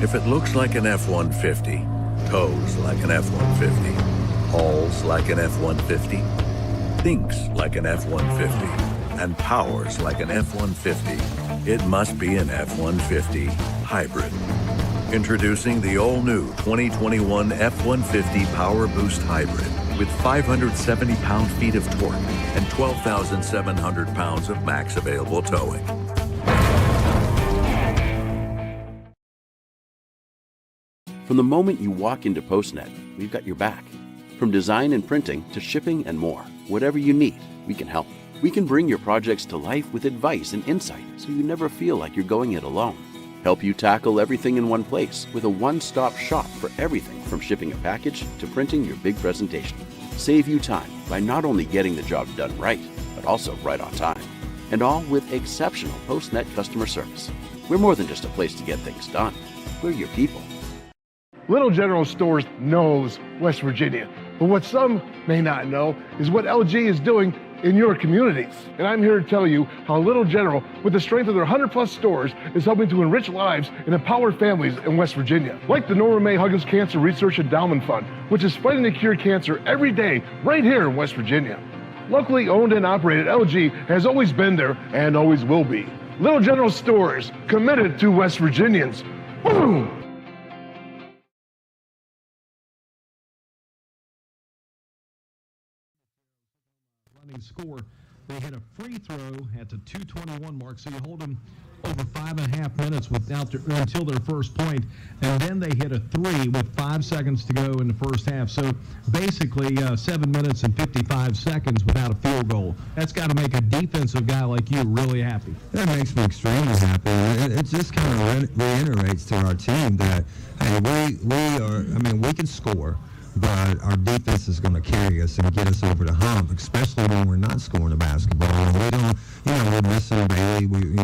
If it looks like an F-150, tows like an F-150, hauls like an F-150, thinks like an F-150, and powers like an F-150, it must be an F-150 hybrid. Introducing the all-new 2021 F-150 Power Boost Hybrid with 570 pound-feet of torque and 12,700 pounds of max available towing. From the moment you walk into PostNet, we've got your back. From design and printing to shipping and more, whatever you need, we can help. We can bring your projects to life with advice and insight so you never feel like you're going it alone. Help you tackle everything in one place with a one-stop shop for everything from shipping a package to printing your big presentation. Save you time by not only getting the job done right, but also right on time. And all with exceptional PostNet customer service. We're more than just a place to get things done. We're your people. Little General Stores knows West Virginia, but what some may not know is what LG is doing in your communities. And I'm here to tell you how Little General, with the strength of their 100+ stores, is helping to enrich lives and empower families in West Virginia. Like the Norma May Huggins Cancer Research Endowment Fund, which is fighting to cure cancer every day right here in West Virginia. Locally owned and operated, LG has always been there and always will be. Little General Stores, committed to West Virginians. Boom! Score. They hit a free throw at the 2:21 mark, so you hold them over 5.5 minutes until their first point, and then they hit a three with 5 seconds to go in the first half. So basically 7 minutes and 55 seconds without a field goal. That's got to make a defensive guy like you really happy. That makes me extremely happy. It just kind of reiterates to our team that, hey, we can score, but our defense is going to carry us and get us over the hump, especially when we're not scoring the basketball. And we don't, we're missing Bailey,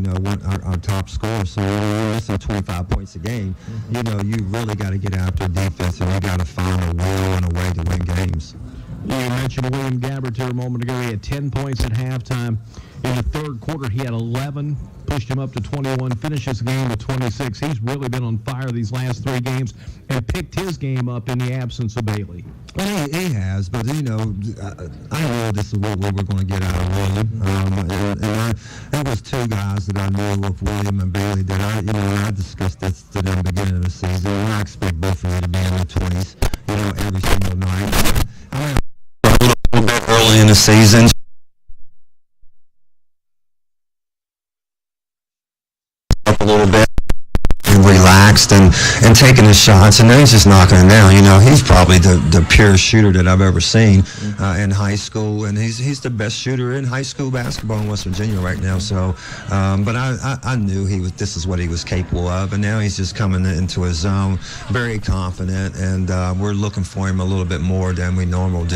our top scorer, so we're missing 25 points a game. Mm-hmm. You really got to get after defense, and you got to find a will and a way to win games. You mentioned William Gabbert here a moment ago. He had 10 points at halftime. In the third quarter, he had 11, pushed him up to 21, finished his game with 26. He's really been on fire these last 3 games and picked his game up in the absence of Bailey. Well, he has, but, I know this is what we were going to get out of William. There was 2 guys that I knew of, William and Bailey, that I discussed this to them at the beginning of the season, and I expect both of you to be in the 20s, every single night. A little bit early in the season. Up a little bit and relaxed and taking his shots, and then he's just knocking it down. He's probably the purest shooter that I've ever seen in high school, and he's the best shooter in high school basketball in West Virginia right now. So, but I knew this is what he was capable of, and now he's just coming into his zone, very confident, and we're looking for him a little bit more than we normally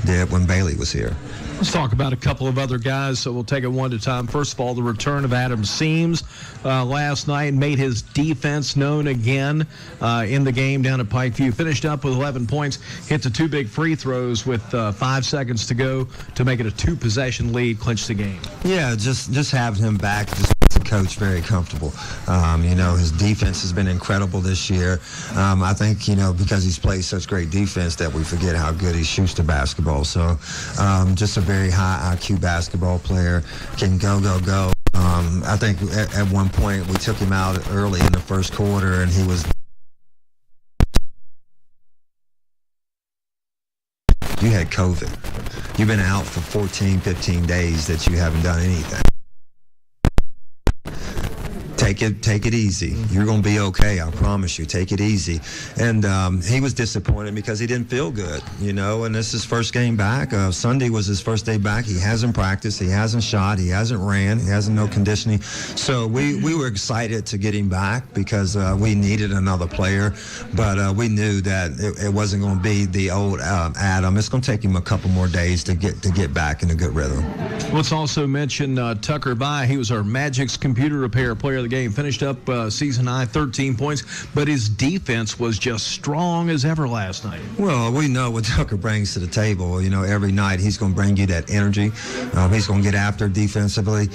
did when Bailey was here. Let's talk about a couple of other guys, so we'll take it one at a time. First of all, the return of Adam Seams last night made his defense known again in the game down at Pikeview. Finished up with 11 points, hit the 2 big free throws with 5 seconds to go to make it a 2-possession lead, clinch the game. Yeah, just having him back just makes the coach very comfortable. His defense has been incredible this year. I think, because he's played such great defense that we forget how good he shoots the basketball. So just a very high IQ basketball player, can go. I think at one point we took him out early in the first quarter, and he was. You had COVID. You've been out for 14, 15 days that you haven't done anything. Take it easy. You're going to be okay. I promise you. Take it easy. And he was disappointed because he didn't feel good, and this is his first game back. Sunday was his first day back. He hasn't practiced. He hasn't shot. He hasn't ran. He hasn't no conditioning. So we were excited to get him back because we needed another player, but we knew that it wasn't going to be the old Adam. It's going to take him a couple more days to get back in a good rhythm. Let's also mention Tucker Bai. He was our Magic's computer repair player of the game. game. Finished up season high 13 points, but his defense was just strong as ever last night. Well, we know what Tucker brings to the table. You know, every night he's going to bring you that energy. He's going to get after defensively.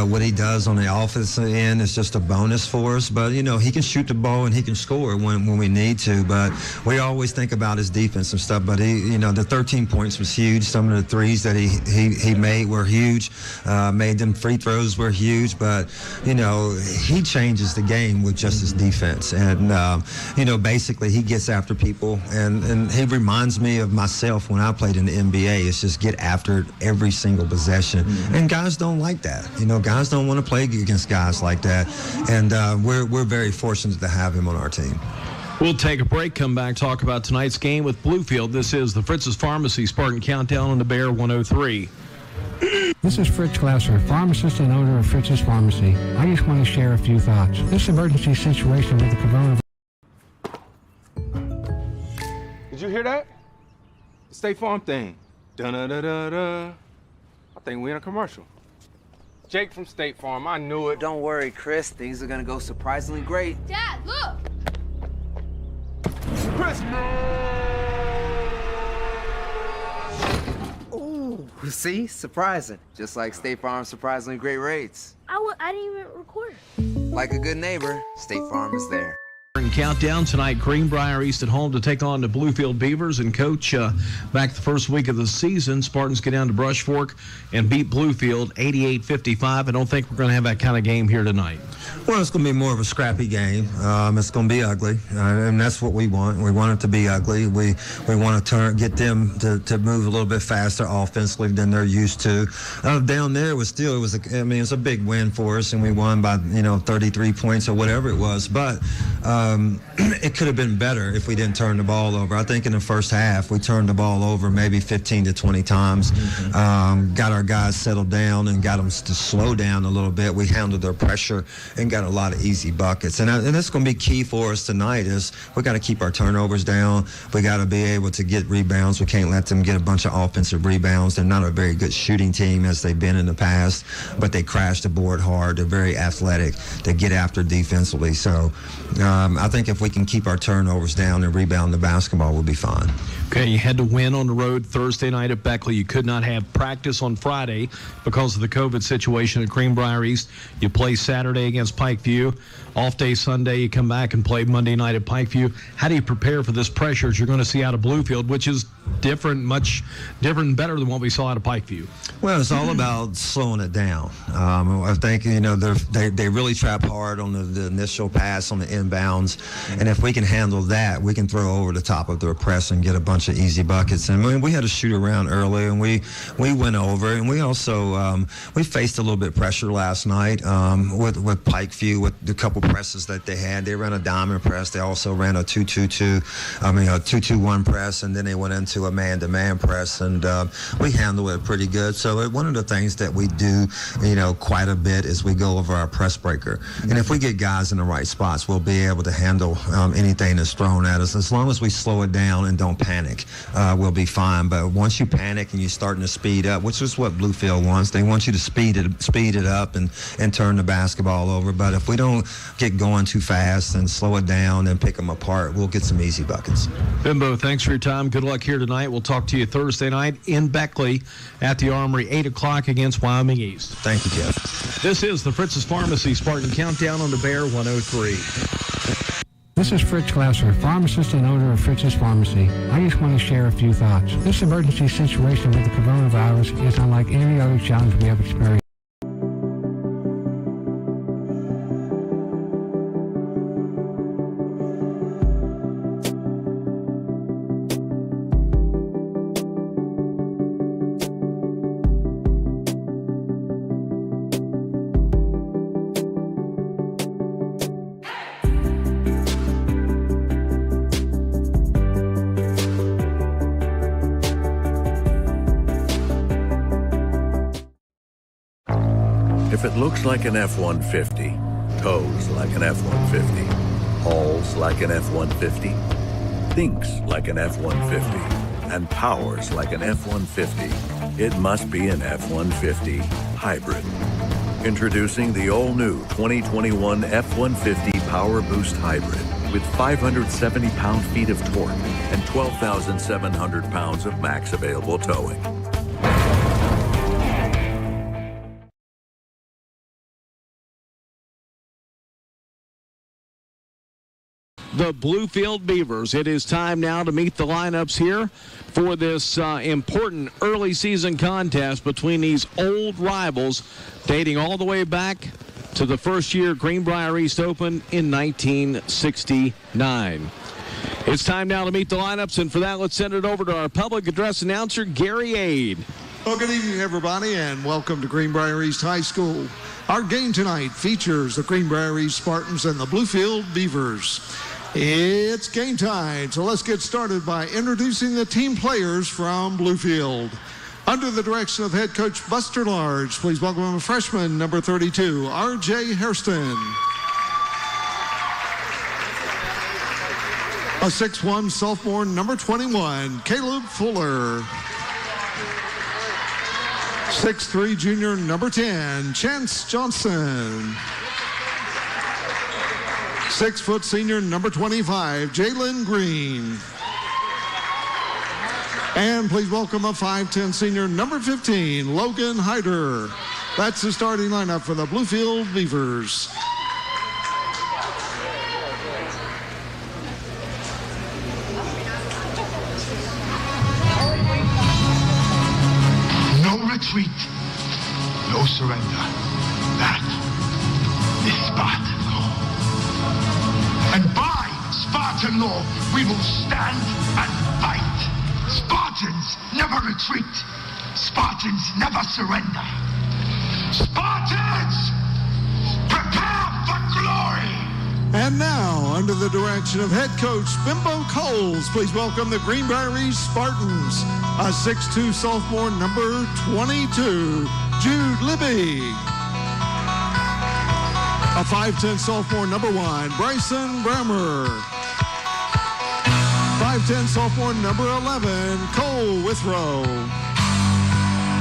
What he does on the offensive end is just a bonus for us. But, you know, he can shoot the ball and he can score when we need to. But we always think about his defense and stuff. But, the 13 points was huge. Some of the threes that he made were huge. Made them free throws were huge. But, he changes the game with just his defense. And, basically he gets after people. And he reminds me of myself when I played in the NBA. It's just get after it every single possession. And guys don't like that. Guys don't want to play against guys like that. And we're very fortunate to have him on our team. We'll take a break, come back, talk about tonight's game with Bluefield. This is the Fritz's Pharmacy Spartan Countdown on the Bear 103. This is Fritz Glasser, pharmacist and owner of Fritz's Pharmacy. I just want to share a few thoughts. This emergency situation with the coronavirus. Did you hear that? The State Farm thing. Da-da-da-da-da. I think we're in a commercial. Jake from State Farm, I knew it. Don't worry, Chris. Things are gonna go surprisingly great. Dad, look! Ooh, see? Surprising. Just like State Farm's surprisingly great rates. I didn't even record. Like a good neighbor, State Farm is there. Countdown tonight, Greenbrier East at home to take on the Bluefield Beavers. And Coach, back the first week of the season, Spartans get down to Brush Fork and beat Bluefield 88-55. I don't think we're going to have that kind of game here tonight. Well, it's going to be more of a scrappy game. It's going to be ugly, and that's what we want. We want it to be ugly. We want to get them to move a little bit faster offensively than they're used to. Down there it's a big win for us, and we won by 33 points or whatever it was. But it could have been better if we didn't turn the ball over. I think in the first half we turned the ball over maybe 15 to 20 times. Got our guys settled down and got them to slow down a little bit. We handled their pressure and got a lot of easy buckets. And that's going to be key for us tonight is we got to keep our turnovers down. We got to be able to get rebounds. We can't let them get a bunch of offensive rebounds. They're not a very good shooting team as they've been in the past, but they crash the board hard. They're very athletic. They get after defensively. So I think if we can keep our turnovers down and rebound the basketball, we'll be fine. Okay, you had to win on the road Thursday night at Beckley. You could not have practice on Friday because of the COVID situation at Greenbrier East. You play Saturday against Pikeview. Off day Sunday, you come back and play Monday night at Pikeview. How do you prepare for this pressure as you're going to see out of Bluefield, which is different, much different and better than what we saw out of Pikeview? Well, it's all about slowing it down. I think, they really trap hard on the initial pass on the inbounds. And if we can handle that, we can throw over the top of their press and get a bunch of easy buckets. And we had to shoot around early, and we went over. And we also we faced a little bit of pressure last night with Pikeview, with the couple presses that they had. They ran a diamond press. They also ran a 2-2-1 press, and then they went into a man-to-man press, and we handled it pretty good. So one of the things that we do, quite a bit is we go over our press breaker. And if we get guys in the right spots, we'll be able to handle anything that's thrown at us. As long as we slow it down and don't panic, we'll be fine. But once you panic and you're starting to speed up, which is what Bluefield wants, they want you to speed it up and turn the basketball over. But if we don't get going too fast and slow it down and pick them apart, we'll get some easy buckets. Bimbo, thanks for your time. Good luck here tonight. We'll talk to you Thursday night in Beckley at the Armory, 8 o'clock against Wyoming East. Thank you, Jeff. This is the Fritz's Pharmacy Spartan Countdown on the Bear 103. This is Fritz Glasser, pharmacist and owner of Fritz's Pharmacy. I just want to share a few thoughts. This emergency situation with the coronavirus is unlike any other challenge we have experienced. If it looks like an F-150, tows like an F-150, hauls like an F-150, thinks like an F-150, and powers like an F-150, it must be an F-150 hybrid. Introducing the all-new 2021 F-150 Power Boost Hybrid with 570 pound-feet of torque and 12,700 pounds of max available towing. The Bluefield Beavers. It is time now to meet the lineups here for this important early season contest between these old rivals dating all the way back to the first year Greenbrier East Open in 1969. It's time now to meet the lineups, and for that, let's send it over to our public address announcer, Gary Ade. Well, good evening, everybody, and welcome to Greenbrier East High School. Our game tonight features the Greenbrier East Spartans and the Bluefield Beavers. It's game time, so let's get started by introducing the team players from Bluefield. Under the direction of head coach Buster Large, please welcome a freshman, number 32, R.J. Hairston. A 6'1" sophomore, number 21, Caleb Fuller. 6'3" junior, number 10, Chance Johnson. 6' senior, number 25, Jalen Green. And please welcome a 5'10" senior, number 15, Logan Hyder. That's the starting lineup for the Bluefield Beavers. No retreat, no surrender. That is Spartan law. And by Spartan law, we will stand and fight. Spartans never retreat. Spartans never surrender. Spartans, prepare for glory. And now, under the direction of head coach Bimbo Coles, please welcome the Greenbrier East Spartans. A 6'2" sophomore, number 22, Jude Libby. A 5'10" sophomore, number 1, Bryson Brammer. 5'10" sophomore, number 11, Cole Withrow.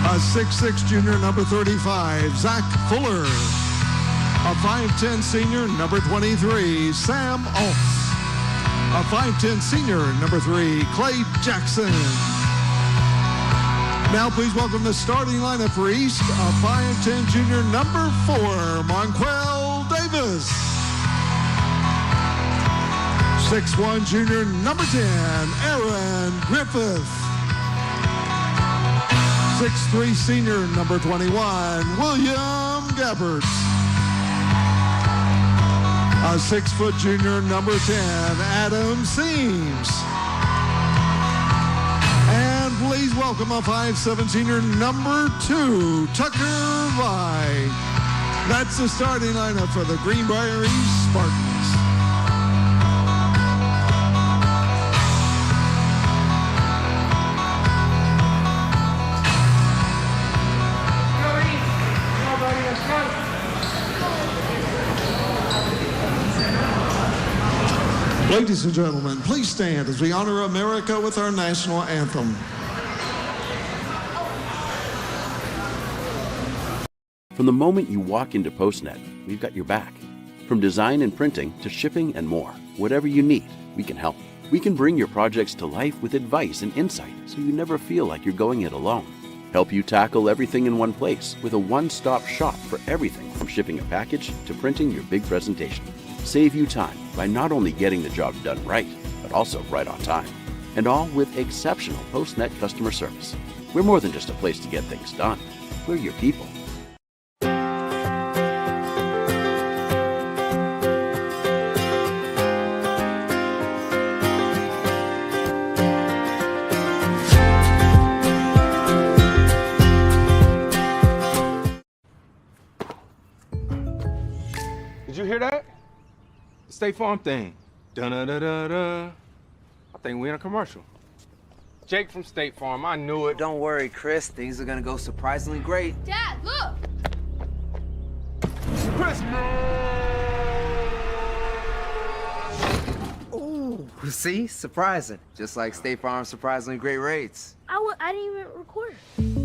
A 6'6" junior, number 35, Zach Fuller. A 5'10" senior, number 23, Sam Alts. A 5'10" senior, number 3, Clay Jackson. Now please welcome the starting lineup for East. A 5'10" junior, number 4, Monquel Davis. 6'1" junior, number 10, Aaron Griffith. 6'3" senior, number 21, William Gabbert. A 6' junior, number 10, Adam Seams. And please welcome a 5'7" senior, number 2, Tucker Vi. That's the starting lineup for the Greenbrier East Spartans. Ladies and gentlemen, please stand as we honor America with our national anthem. From the moment you walk into Postnet, we've got your back. From design and printing to shipping and more, whatever you need, we can help. We can bring your projects to life with advice and insight so you never feel like you're going it alone. Help you tackle everything in one place with a one-stop shop for everything from shipping a package to printing your big presentation. Save you time by not only getting the job done right, but also right on time. And all with exceptional Postnet customer service. We're more than just a place to get things done. We're your people. Did you hear that? The State Farm thing. Dun-da-da-da-da. I think we're in a commercial. Jake from State Farm, I knew it. Don't worry, Chris. Things are gonna go surprisingly great. Dad, look! Chris! Ooh, see? Surprising. Just like State Farm's surprisingly great rates. I didn't even record.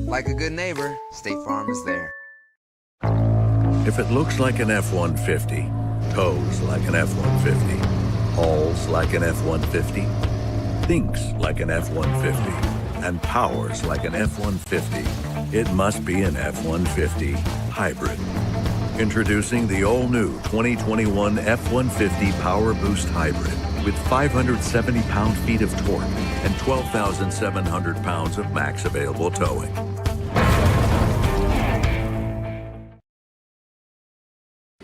Like a good neighbor, State Farm is there. If it looks like an F-150, tows like an F-150, hauls like an F-150, thinks like an F-150, and powers like an F-150, it must be an F-150 hybrid. Introducing the all-new 2021 F-150 Power Boost Hybrid with 570 pound-feet of torque and 12,700 pounds of max available towing.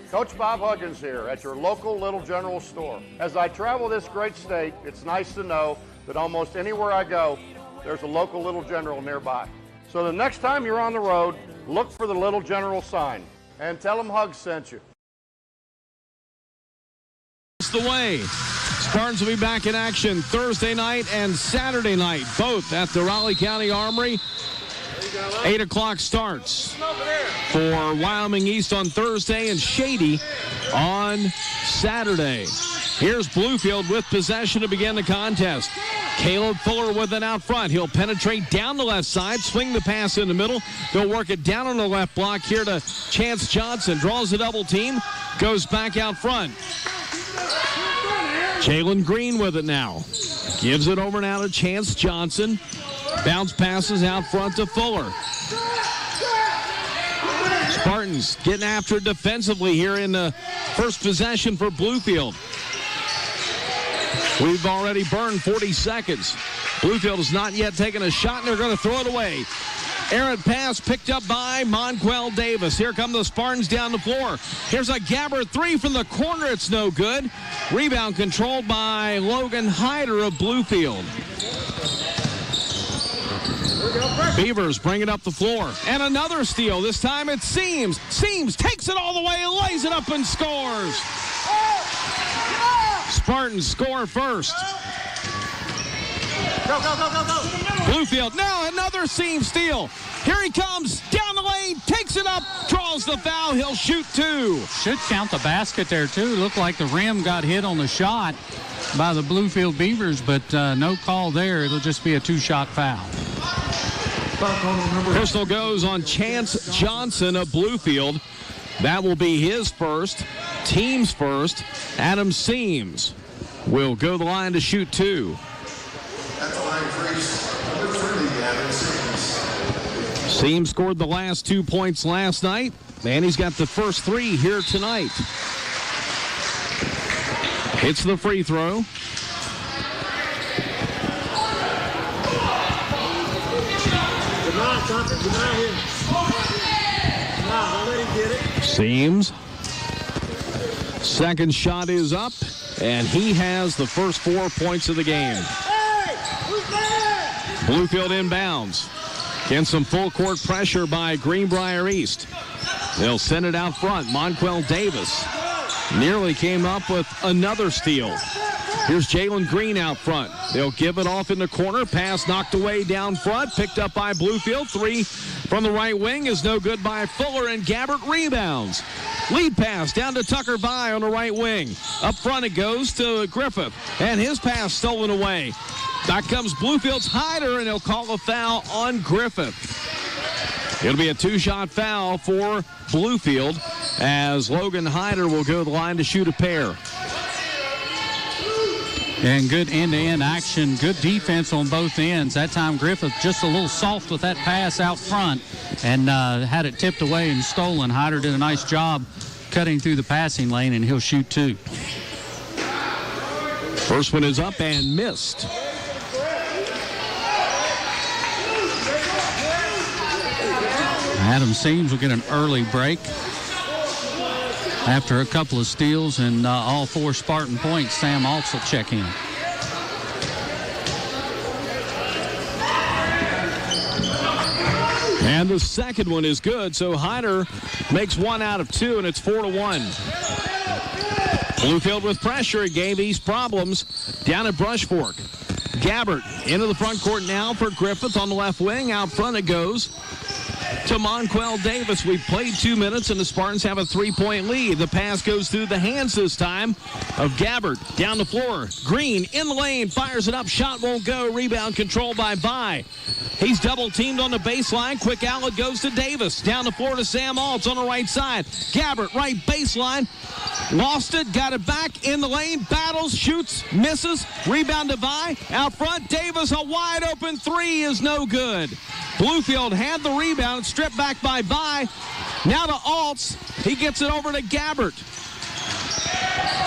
Coach Bob Huggins here at your local Little General store. As I travel this great state, it's nice to know that almost anywhere I go, there's a local Little General nearby. So the next time you're on the road, look for the Little General sign and tell them Hugs sent you. It's the way. Spartans will be back in action Thursday night and Saturday night, both at the Raleigh County Armory. 8 o'clock starts for Wyoming East on Thursday and Shady on Saturday. Here's Bluefield with possession to begin the contest. Caleb Fuller with it out front. He'll penetrate down the left side, swing the pass in the middle. They'll work it down on the left block here to Chance Johnson. Draws a double team, goes back out front. Jalen Green with it now. Gives it over now to Chance Johnson. Bounce passes out front to Fuller. Spartans getting after it defensively here in the first possession for Bluefield. We've already burned 40 seconds. Bluefield has not yet taken a shot, and they're going to throw it away. Errant pass picked up by Monquel Davis. Here come the Spartans down the floor. Here's a Gabbard three from the corner. It's no good. Rebound controlled by Logan Hyder of Bluefield. Beavers bring it up the floor. And another steal. This time it's Seams. Seams takes it all the way and lays it up and scores. Spartans score first. Go, go, go, go, go. Bluefield now another seam steal. Here he comes down the lane, takes it up, draws the foul. He'll shoot two. Should count the basket there too. Looked like the rim got hit on the shot by the Bluefield Beavers, but no call there. It'll just be a two-shot foul. Personal goes on Chance Johnson of Bluefield. That will be his first, team's first. Adam Seams will go to the line to shoot two. Seams scored the last 2 points last night, and he's got the first three here tonight. Hits the free throw. Seams. Second shot is up, and he has the first 4 points of the game. Bluefield inbounds. Getting some full court pressure by Greenbrier East. They'll send it out front. Monquel Davis nearly came up with another steal. Here's Jalen Green out front. They'll give it off in the corner. Pass knocked away down front. Picked up by Bluefield. Three from the right wing is no good by Fuller, and Gabbert rebounds. Lead pass down to Tucker Vye on the right wing. Up front it goes to Griffith, and his pass stolen away. Back comes Bluefield's Hyder, and they'll call a foul on Griffith. It'll be a two-shot foul for Bluefield as Logan Hyder will go to the line to shoot a pair. And good end-to-end action, good defense on both ends. That time Griffith just a little soft with that pass out front and had it tipped away and stolen. Hyder did a nice job cutting through the passing lane, and he'll shoot two. First one is up and missed. Adam Seams will get an early break after a couple of steals and all four Spartan points. Sam Alts will check in. And the second one is good, so Hyder makes 1 out of 2, and it's 4-1. Bluefield with pressure. It gave East problems down at Brush Fork. Gabbert into the front court now for Griffith on the left wing. Out front it goes. to Monquel Davis. We played 2 minutes, and the Spartans have a 3-point lead. The pass goes through the hands this time of Gabbard. Down the floor. Green in the lane. Fires it up. Shot won't go. Rebound controlled by Vi. He's double-teamed on the baseline. Quick outlet goes to Davis. Down the floor to Sam Altz on the right side. Gabbard, right baseline. Lost it. Got it back in the lane. Battles. Shoots. Misses. Rebound to Vi. Out front. Davis, a wide-open three is no good. Bluefield had the rebound, stripped back by Vi. Now to Altz. He gets it over to Gabbard.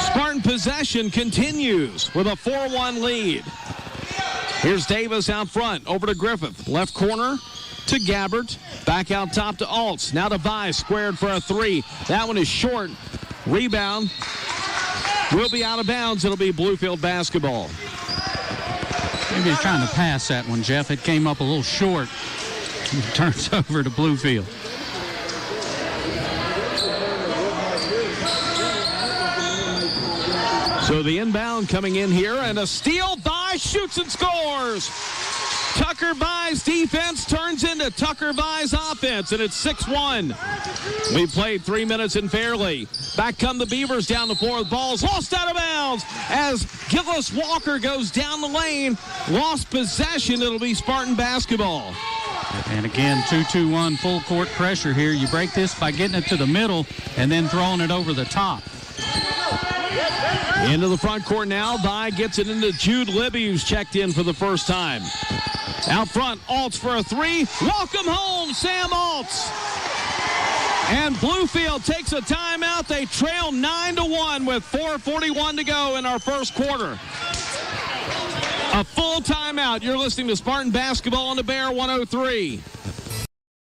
Spartan possession continues with a 4-1 lead. Here's Davis out front, over to Griffith. Left corner to Gabbard. Back out top to Altz. Now to Vi, squared for a three. That one is short. Rebound will be out of bounds. It'll be Bluefield basketball. Maybe he's trying to pass that one, Jeff. It came up a little short. It turns over to Bluefield. So the inbound coming in here, and a steal. Vi shoots and scores. Tucker Vi's defense turns into Tucker Vi's offense, and it's 6-1. We played 3 minutes in Fairleigh. Back come the Beavers down the floor. The ball's lost out of bounds as Gillis Walker goes down the lane. Lost possession. It'll be Spartan basketball. And again, 2-2-1 full court pressure here. You break this by getting it to the middle and then throwing it over the top. Into the front court now. Vi gets it into Jude Libby, who's checked in for the first time. Out front, Altz for a three. Welcome home, Sam Altz. And Bluefield takes a timeout. They trail 9-1 with 4:41 to go in our first quarter. A full timeout. You're listening to Spartan Basketball on the Bear 103.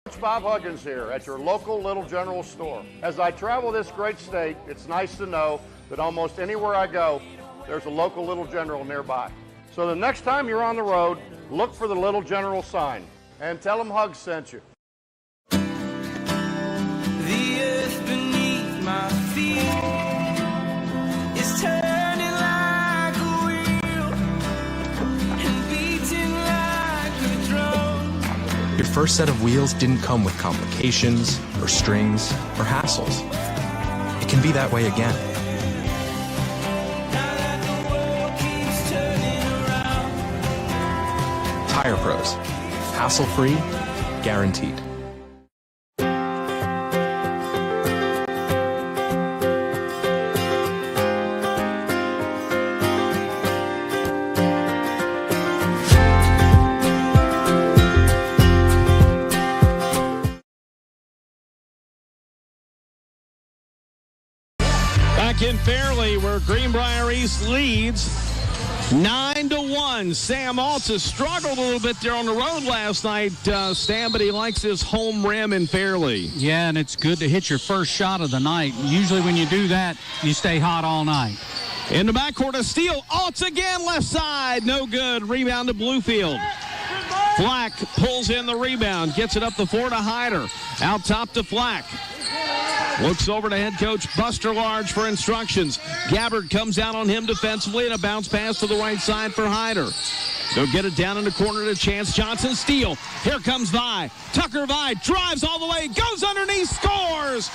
Coach Bob Huggins here at your local Little General store. As I travel this great state, it's nice to know that almost anywhere I go, there's a local Little General nearby. So the next time you're on the road, look for the Little General sign and tell them Hugs sent you. The earth beneath my feet is turning like a wheel and beating like a drum. Your first set of wheels didn't come with complications or strings or hassles. It can be that way again. Tire Pros. Hassle-free, guaranteed. Back in Fairleigh, where Greenbrier East leads 9-1. Sam Altz has struggled a little bit there on the road last night, Stan, but he likes his home rim in Fairleigh. Yeah, and it's good to hit your first shot of the night. Usually when you do that, you stay hot all night. In the backcourt, a steal. Altz again, left side. No good. Rebound to Bluefield. Flack pulls in the rebound. Gets it up the floor to Hyder. Out top to Flack. Looks over to head coach Buster Large for instructions. Gabbard comes out on him defensively, and a bounce pass to the right side for Hyder. They'll get it down in the corner to Chance Johnson. Steal. Here comes Vi. Tucker Vi drives all the way, goes underneath, scores.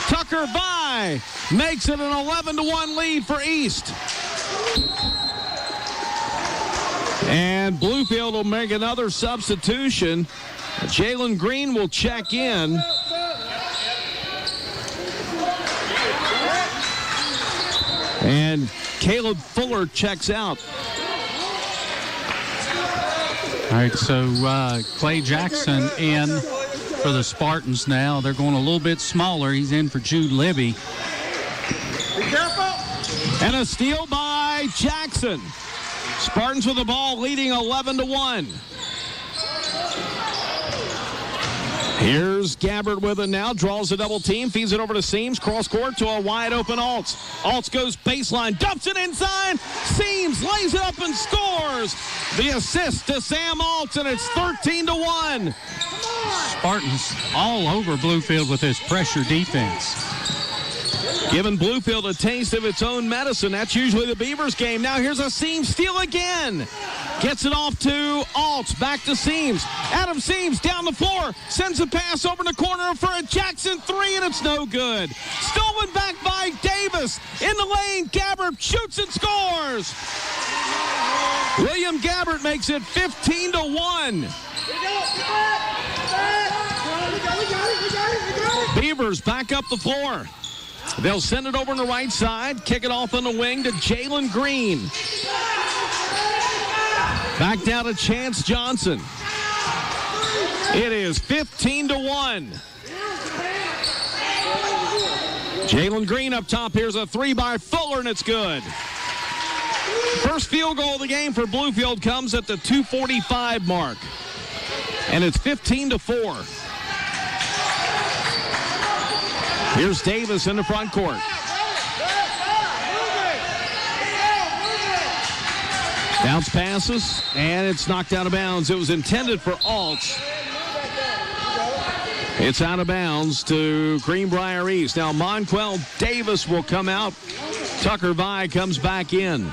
Tucker Vi makes it an 11-1 lead for East. And Bluefield will make another substitution. Jalen Green will check in. And Caleb Fuller checks out. All right, so Clay Jackson in for the Spartans now. They're going a little bit smaller. He's in for Jude Libby. Be careful. And a steal by Jackson. Spartans with the ball, leading 11-1. Here's Gabbard with it now, draws a double team, feeds it over to Seams, cross court to a wide open Altz. Altz goes baseline, dumps it inside, Seams lays it up and scores. The assist to Sam Altz, and it's 13-1. Spartans all over Bluefield with this pressure defense. Giving Bluefield a taste of its own medicine. That's usually the Beavers game. Now here's a seam steal again. Gets it off to Alt. Back to Seams. Adam Seams down the floor. Sends a pass over in the corner for a Jackson three, and it's no good. Stolen back by Davis. In the lane, Gabbert shoots and scores. William Gabbert makes it 15-1. Beavers back up the floor. They'll send it over on the right side. Kick it off on the wing to Jalen Green. Back down to Chance Johnson. It is 15-1. Jalen Green up top. Here's a three by Fuller, and it's good. First field goal of the game for Bluefield comes at the 2:45 mark. And it's 15-4. Here's Davis in the front court. Bounce passes, and it's knocked out of bounds. It was intended for Alt. It's out of bounds to Greenbrier East. Now Monquel Davis will come out. Tucker Vi comes back in.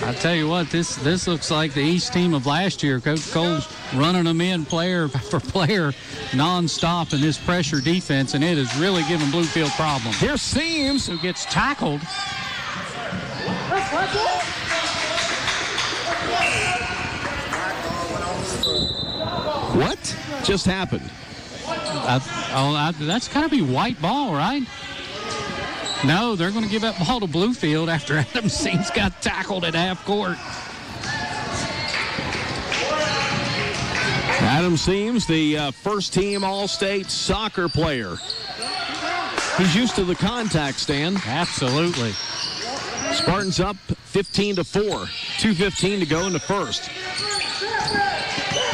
I tell you what, this looks like the East team of last year. Coach Cole's running them in player for player nonstop in this pressure defense, and it is really giving Bluefield problems. Here Seams, who gets tackled. What just happened? That's got to be white ball, right? No, they're going to give that ball to Bluefield after Adam Seams got tackled at half court. Adam Seams, the first-team All-State soccer player. He's used to the contact, Stan. Absolutely. Spartans up 15-4. 2:15 to go in the first.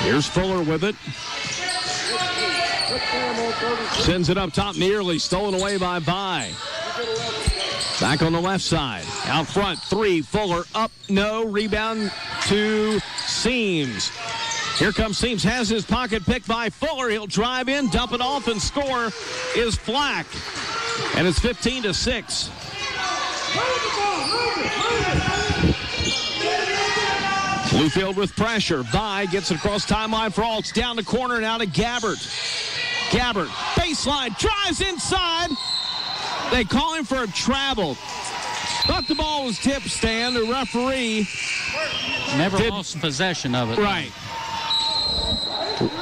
Here's Fuller with it. Sends it up top nearly. Stolen away by Vi. Back on the left side. Out front, three. Fuller up, no. Rebound to Seams. Here comes Seams. Has his pocket picked by Fuller. He'll drive in, dump it off, and score is Flack. And it's 15-6. Bluefield with pressure. Vi gets it across timeline for Alt. Down the corner and out to Gabbert. Gabbert, baseline, drives inside. They call him for a travel. Thought the ball was tipped, Stan. The referee never lost possession of it. Right.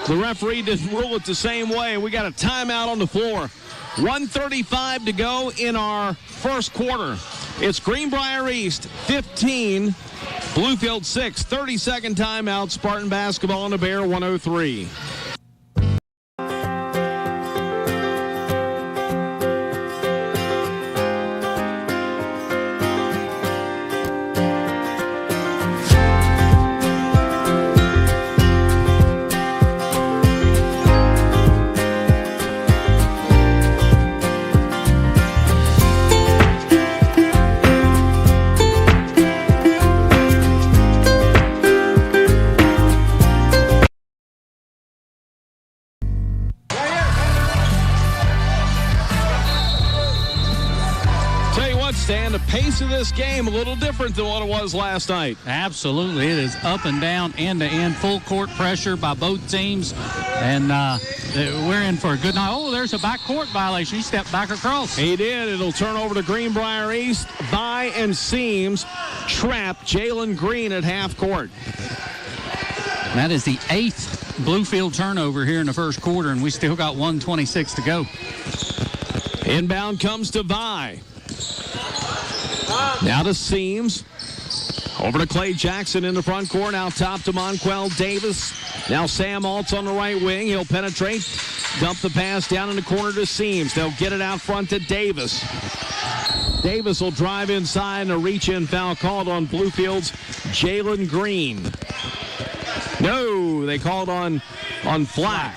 The referee didn't rule it the same way, and we got a timeout on the floor. 1:35 to go in our first quarter. It's Greenbrier East 15, Bluefield 6. 30-second timeout. Spartan basketball on the Bear 103. The pace of this game a little different than what it was last night. Absolutely. It is up and down, end-to-end, full court pressure by both teams. And we're in for a good night. Oh, there's a backcourt violation. He stepped back across. He did. It'll turn over to Greenbrier East. Vi and Seams trap Jalen Green at half court. That is the 8th Bluefield turnover here in the first quarter, and we still got 1:26 to go. Inbound comes to Vi. Now to Seams. Over to Clay Jackson in the front court. Out top to Monquel Davis. Now Sam Alt's on the right wing. He'll penetrate. Dump the pass down in the corner to Seams. They'll get it out front to Davis. Davis will drive inside, and a reach-in foul called on Bluefield's Jalen Green. No, they called on Flack.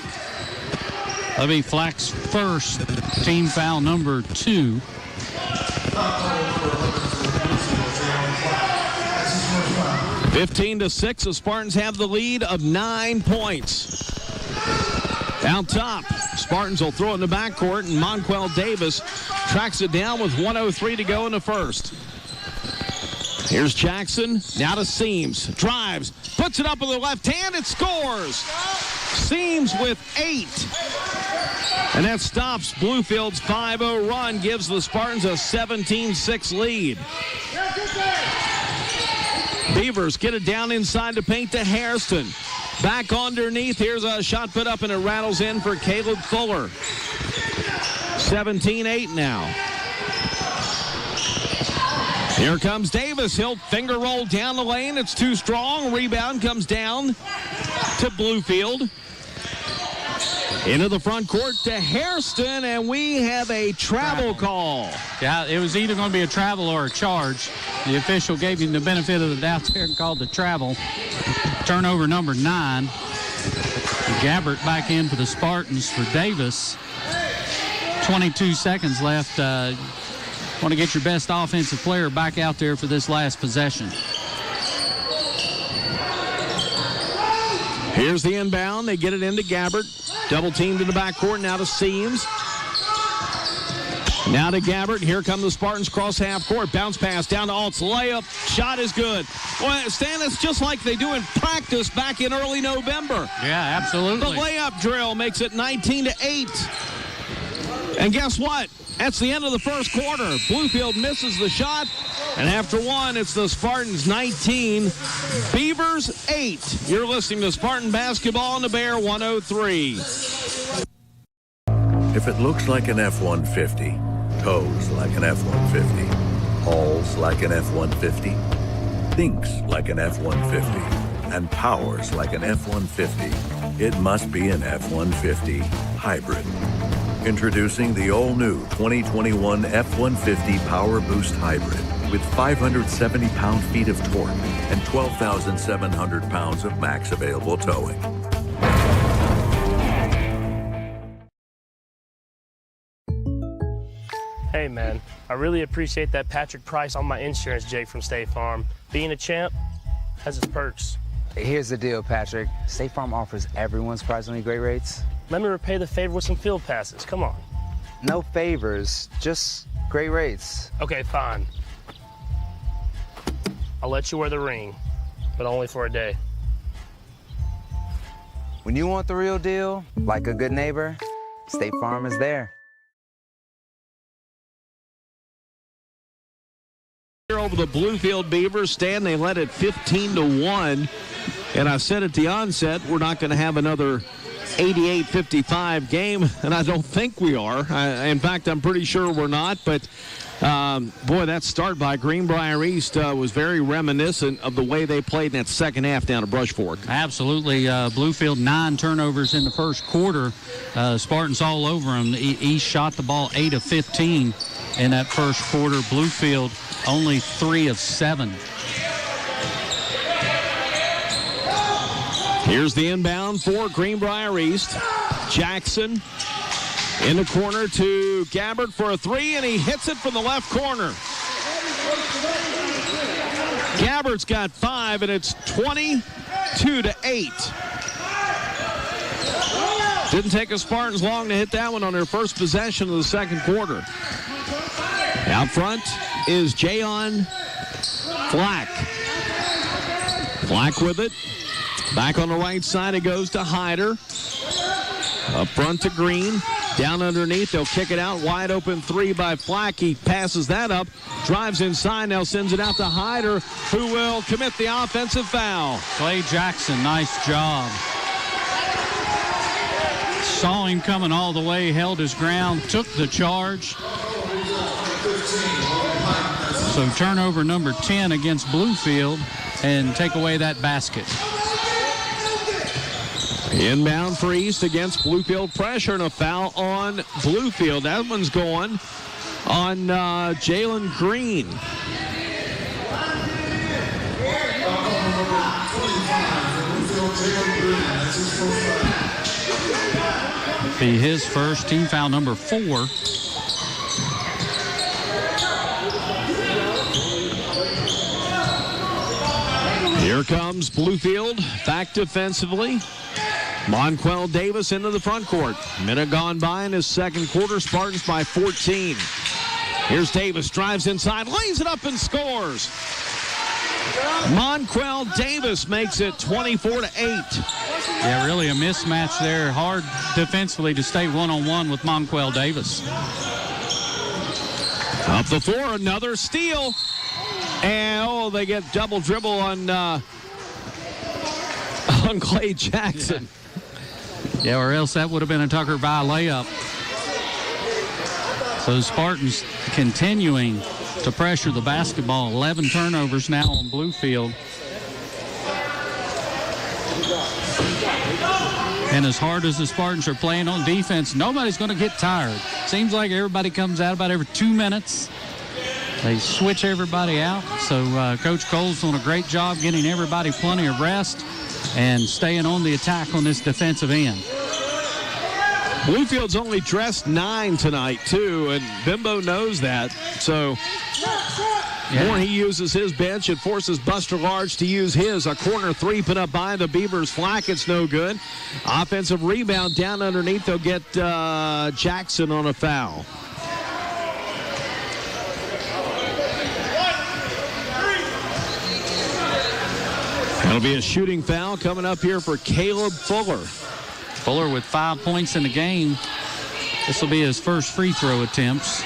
That'll be Flack's first team foul, number 2. 15-6, the Spartans have the lead of 9 points. Down top, Spartans will throw it in the backcourt, and Monquel Davis tracks it down with 1:03 to go in the first. Here's Jackson, now to Seams. Drives, puts it up with the left hand, it scores! Seams with 8. And that stops Bluefield's 5-0 run, gives the Spartans a 17-6 lead. Beavers get it down inside to paint to Hairston. Back underneath, here's a shot put up and it rattles in for Caleb Fuller. 17-8 now. Here comes Davis. He'll finger roll down the lane. It's too strong. Rebound comes down to Bluefield. Into the front court to Hairston, and we have a travel call. Yeah, it was either going to be a travel or a charge. The official gave him the benefit of the doubt there and called the travel. Turnover number 9. Gabbert back in for the Spartans for Davis. 22 seconds left. Want to get your best offensive player back out there for this last possession. Here's the inbound. They get it into Gabbert. Double teamed in the backcourt. Now to Seams. Now to Gabbert. Here come the Spartans cross half court. Bounce pass down to Alt's. Layup. Shot is good. Well, Stan, it's just like they do in practice back in early November. Yeah, absolutely. The layup drill makes it 19-8. And guess what? That's the end of the first quarter. Bluefield misses the shot. And after one, it's the Spartans 19, Beavers 8. You're listening to Spartan Basketball on the Bear 103. If it looks like an F-150, tows like an F-150, hauls like an F-150, thinks like an F-150, and powers like an F-150, it must be an F-150 hybrid. Introducing the all-new 2021 F-150 Power Boost Hybrid with 570 pound-feet of torque and 12,700 pounds of max available towing. Hey man, I really appreciate that Patrick price on my insurance, Jake from State Farm. Being a champ has its perks. Here's the deal, Patrick. State Farm offers everyone surprisingly great rates. Let me repay the favor with some field passes. Come on. No favors, just great rates. Okay, fine. I'll let you wear the ring, but only for a day. When you want the real deal, like a good neighbor, State Farm is there. Over the Bluefield Beavers, Stan, they led it 15-1. And I said at the onset, we're not going to have another 88-55 game, and I don't think we are. In fact, I'm pretty sure we're not. But, boy, that start by Greenbrier East was very reminiscent of the way they played in that second half down at Brush Fork. Absolutely. Bluefield 9 turnovers in the first quarter. Spartans all over them. East shot the ball 8 of 15 in that first quarter. Bluefield only 3 of 7. Here's the inbound for Greenbrier East. Jackson in the corner to Gabbert for a 3, and he hits it from the left corner. Gabbert's got 5, and it's 22-8. Didn't take the Spartans long to hit that one on their first possession of the second quarter. Out front is Jayon Flack. Flack with it. Back on the right side, it goes to Hyder. Up front to Green. Down underneath, they'll kick it out. Wide open 3 by Flack. He passes that up. Drives inside, now sends it out to Hyder, who will commit the offensive foul. Clay Jackson, nice job. Saw him coming all the way, held his ground, took the charge. So turnover number 10 against Bluefield, and take away that basket. Inbound for East against Bluefield. Pressure and a foul on Bluefield. That one's going on Jalen Green. Be his first, team foul number 4. Here comes Bluefield back defensively. Monquel Davis into the front court. Minute gone by in his second quarter. Spartans by 14. Here's Davis, drives inside, lays it up and scores. Monquel Davis makes it 24-8. Yeah, really a mismatch there. Hard defensively to stay one-on-one with Monquel Davis. Up the floor, another steal. And, they get double dribble on Clay Jackson. Yeah, or else that would have been a Tucker Vi layup. So the Spartans continuing to pressure the basketball. 11 turnovers now on Bluefield. And as hard as the Spartans are playing on defense, nobody's going to get tired. Seems like everybody comes out about every 2 minutes. They switch everybody out. So Coach Cole's doing a great job getting everybody plenty of rest and staying on the attack on this defensive end. Bluefield's only dressed 9 tonight, too, and Bimbo knows that. So the more he uses his bench, it forces Buster Large to use his. A corner three put up by the Beavers. Flack, it's no good. Offensive rebound down underneath. They'll get Jackson on a foul. That'll be a shooting foul coming up here for Caleb Fuller. Fuller with 5 points in the game. This will be his first free throw attempts.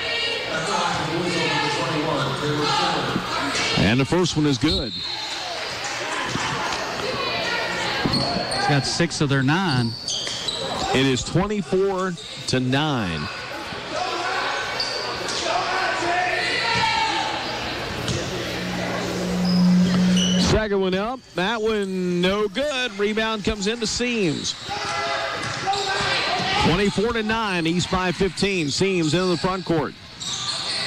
And the first one is good. He's got 6 of their 9. It is 24-9. Second one up. That one no good. Rebound comes into Seams. 24-9. East by 15. Seams into the front court.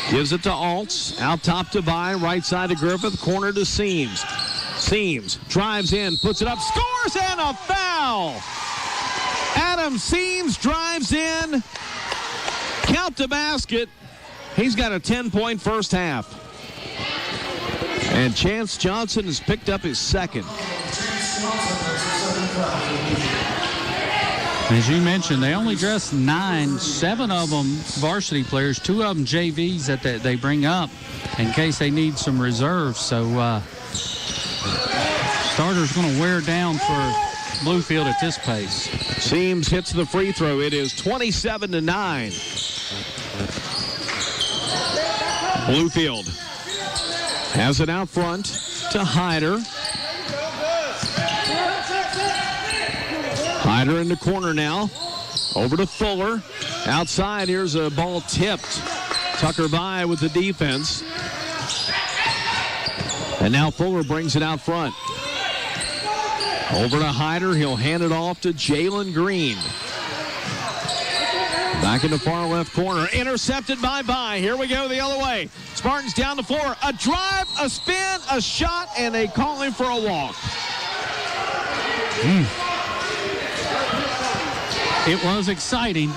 Gives it to Alts. Out top to Vi. Right side to Griffith. Corner to Seams. Seams drives in. Puts it up. Scores and a foul. Adam Seams drives in. Count the basket. He's got a 10-point first half. And Chance Johnson has picked up his second. As you mentioned, they only dressed 9, 7 of them varsity players, 2 of them JVs that they bring up in case they need some reserves. So starter's going to wear down for Bluefield at this pace. Seams hits the free throw. It is 27-9. Bluefield has it out front to Hyder. Hyder in the corner now. Over to Fuller. Outside, here's a ball tipped. Tucker Vi with the defense. And now Fuller brings it out front. Over to Hyder. He'll hand it off to Jalen Green. Back in the far left corner. Intercepted by Vi. Here we go the other way. Spartans down the floor. A drive, a spin, a shot, and they call him for a walk. It was exciting.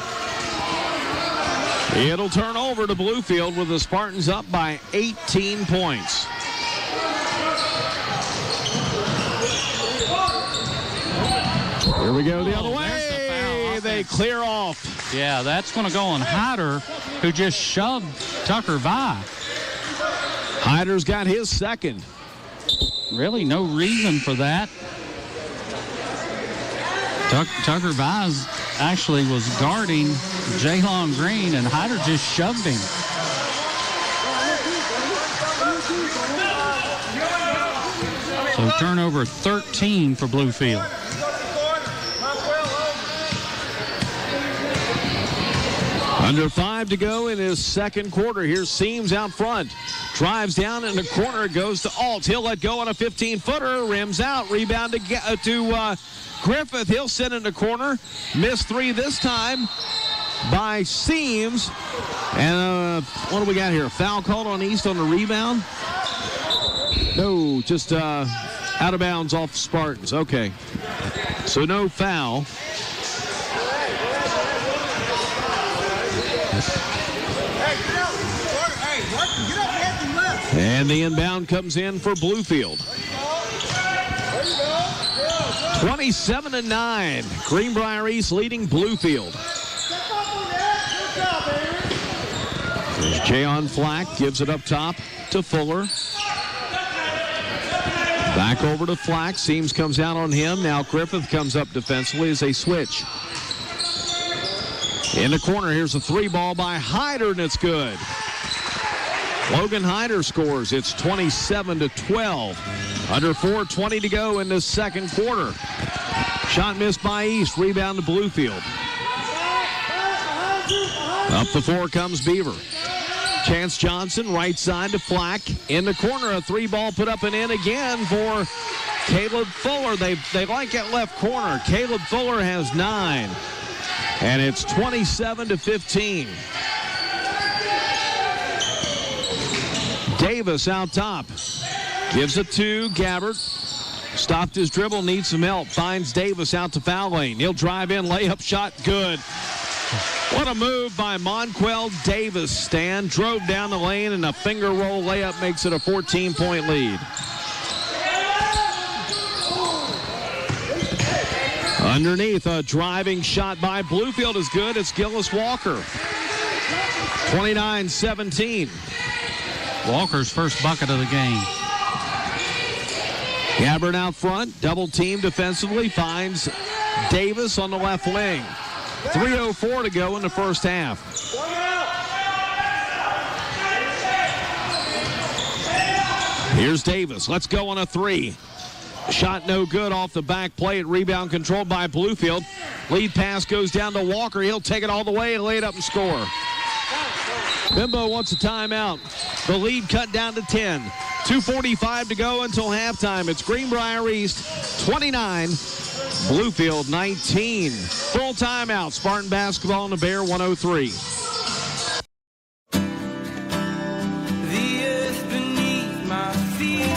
It'll turn over to Bluefield with the Spartans up by 18 points. Here we go the other way. They clear off. Yeah, that's going to go on Hyder, who just shoved Tucker Vi. Hyder's got his second. Really no reason for that. Tucker Vi actually was guarding Jalen Green, and Hyder just shoved him. So turnover 13 for Bluefield. Under 5 to go in his second quarter. Here's Seams out front. Drives down in the corner. Goes to Alt. He'll let go on a 15-footer. Rims out. Rebound to Griffith. He'll sit in the corner. Missed 3 this time by Seams. And what do we got here? Foul called on East on the rebound? No, just out of bounds off Spartans. Okay. So no foul. And the inbound comes in for Bluefield. 27-9. Greenbrier East leading Bluefield. There's Jayon Flack, gives it up top to Fuller. Back over to Flack. Seams comes out on him. Now Griffith comes up defensively as they switch. In the corner, here's a three ball by Hyder, and it's good. Logan Hyder scores. It's 27-12. Under 4:20 to go in the second quarter. Shot missed by East. Rebound to Bluefield. Up the floor comes Beaver. Chance Johnson, right side to Flack. In the corner, a three ball put up and in again for Caleb Fuller. They like it left corner. Caleb Fuller has 9. And it's 27-15. Davis out top. Gives it to Gabbert. Stopped his dribble, needs some help. Finds Davis out to foul lane. He'll drive in, layup shot, good. What a move by Monquel Davis. Stan drove down the lane, and a finger roll layup makes it a 14-point lead. Underneath, a driving shot by Bluefield is good. It's Gillis Walker. 29-17. Walker's first bucket of the game. Gabbert out front, double team defensively, finds Davis on the left wing. 3:04 to go in the first half. Here's Davis. Let's go on a three. Shot no good off the back plate. Rebound controlled by Bluefield. Lead pass goes down to Walker. He'll take it all the way and lay it up and score. Bimbo wants a timeout. The lead cut down to 10. 2:45 to go until halftime. It's Greenbrier East 29, Bluefield 19. Full timeout. Spartan basketball on the Bear 103. The earth beneath my feet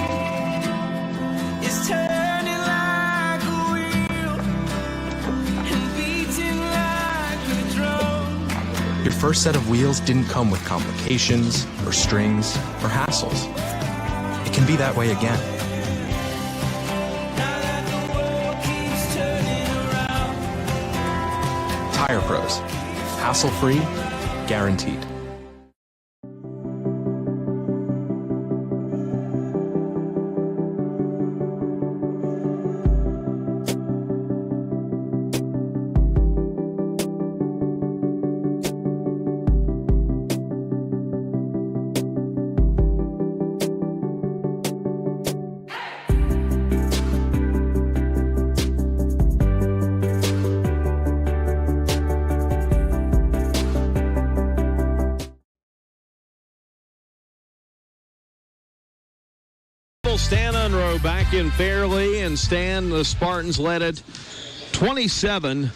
is turning like a wheel and beating like a drum. Your first set of wheels didn't come with complications or strings or hassles. It can be that way again. Tire Pros. Hassle-free, guaranteed. Stan Unroe back in Fairley, and Stan, the Spartans led it 27-9.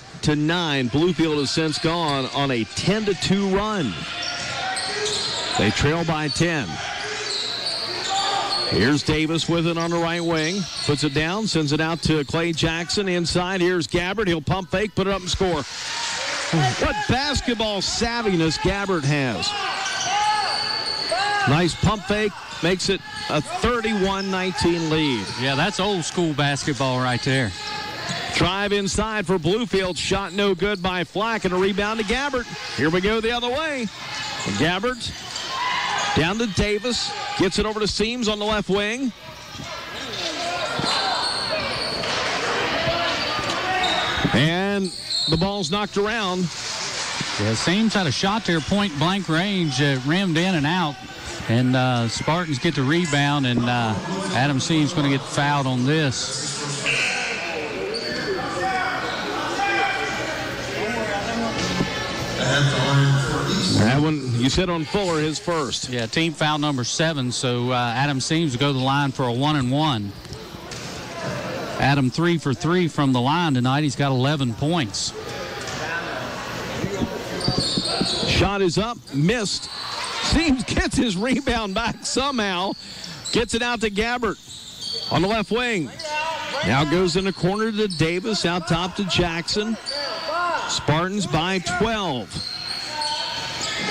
Bluefield has since gone on a 10-2 run. They trail by 10. Here's Davis with it on the right wing. Puts it down, sends it out to Clay Jackson. Inside, here's Gabbert. He'll pump fake, put it up and score. What basketball savviness Gabbert has. Nice pump fake. Makes it a 31-19 lead. Yeah, that's old school basketball right there. Drive inside for Bluefield. Shot no good by Flack, and a rebound to Gabbert. Here we go the other way. And Gabbert down to Davis. Gets it over to Seams on the left wing. And the ball's knocked around. Yeah, Seams had a shot there, point blank range, rimmed in and out. And Spartans get the rebound, and Adam Seams going to get fouled on this. That one, you said on Fuller, his first. Yeah, team foul number 7, so Adam Seams will go to the line for a 1-and-1. Adam 3 for 3 from the line tonight. He's got 11 points. Shot is up, missed. Seams gets his rebound back somehow. Gets it out to Gabbert on the left wing. Now goes in the corner to Davis, out top to Jackson. Spartans by 12.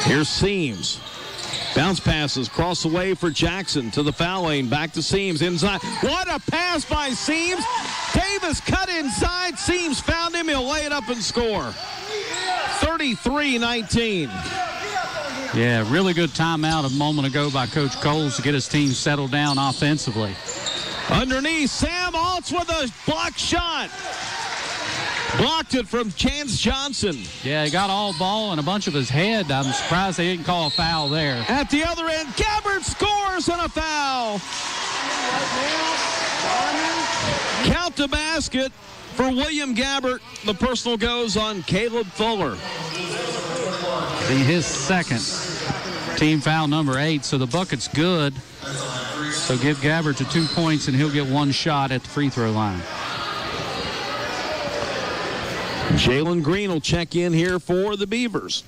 Here's Seams. Bounce passes, cross away for Jackson to the foul lane. Back to Seams inside. What a pass by Seams. Davis cut inside. Seams found him. He'll lay it up and score. 33-19. Yeah, really good timeout a moment ago by Coach Coles to get his team settled down offensively. Underneath, Sam Altz with a block shot. Blocked it from Chance Johnson. Yeah, he got all ball and a bunch of his head. I'm surprised they didn't call a foul there. At the other end, Gabbert scores and a foul. Count the basket for William Gabbert. The personal goes on Caleb Fuller. Be his second. Team foul number 8, so the bucket's good. So give Gabbert to 2 points, and he'll get 1 shot at the free throw line. Jalen Green will check in here for the Beavers.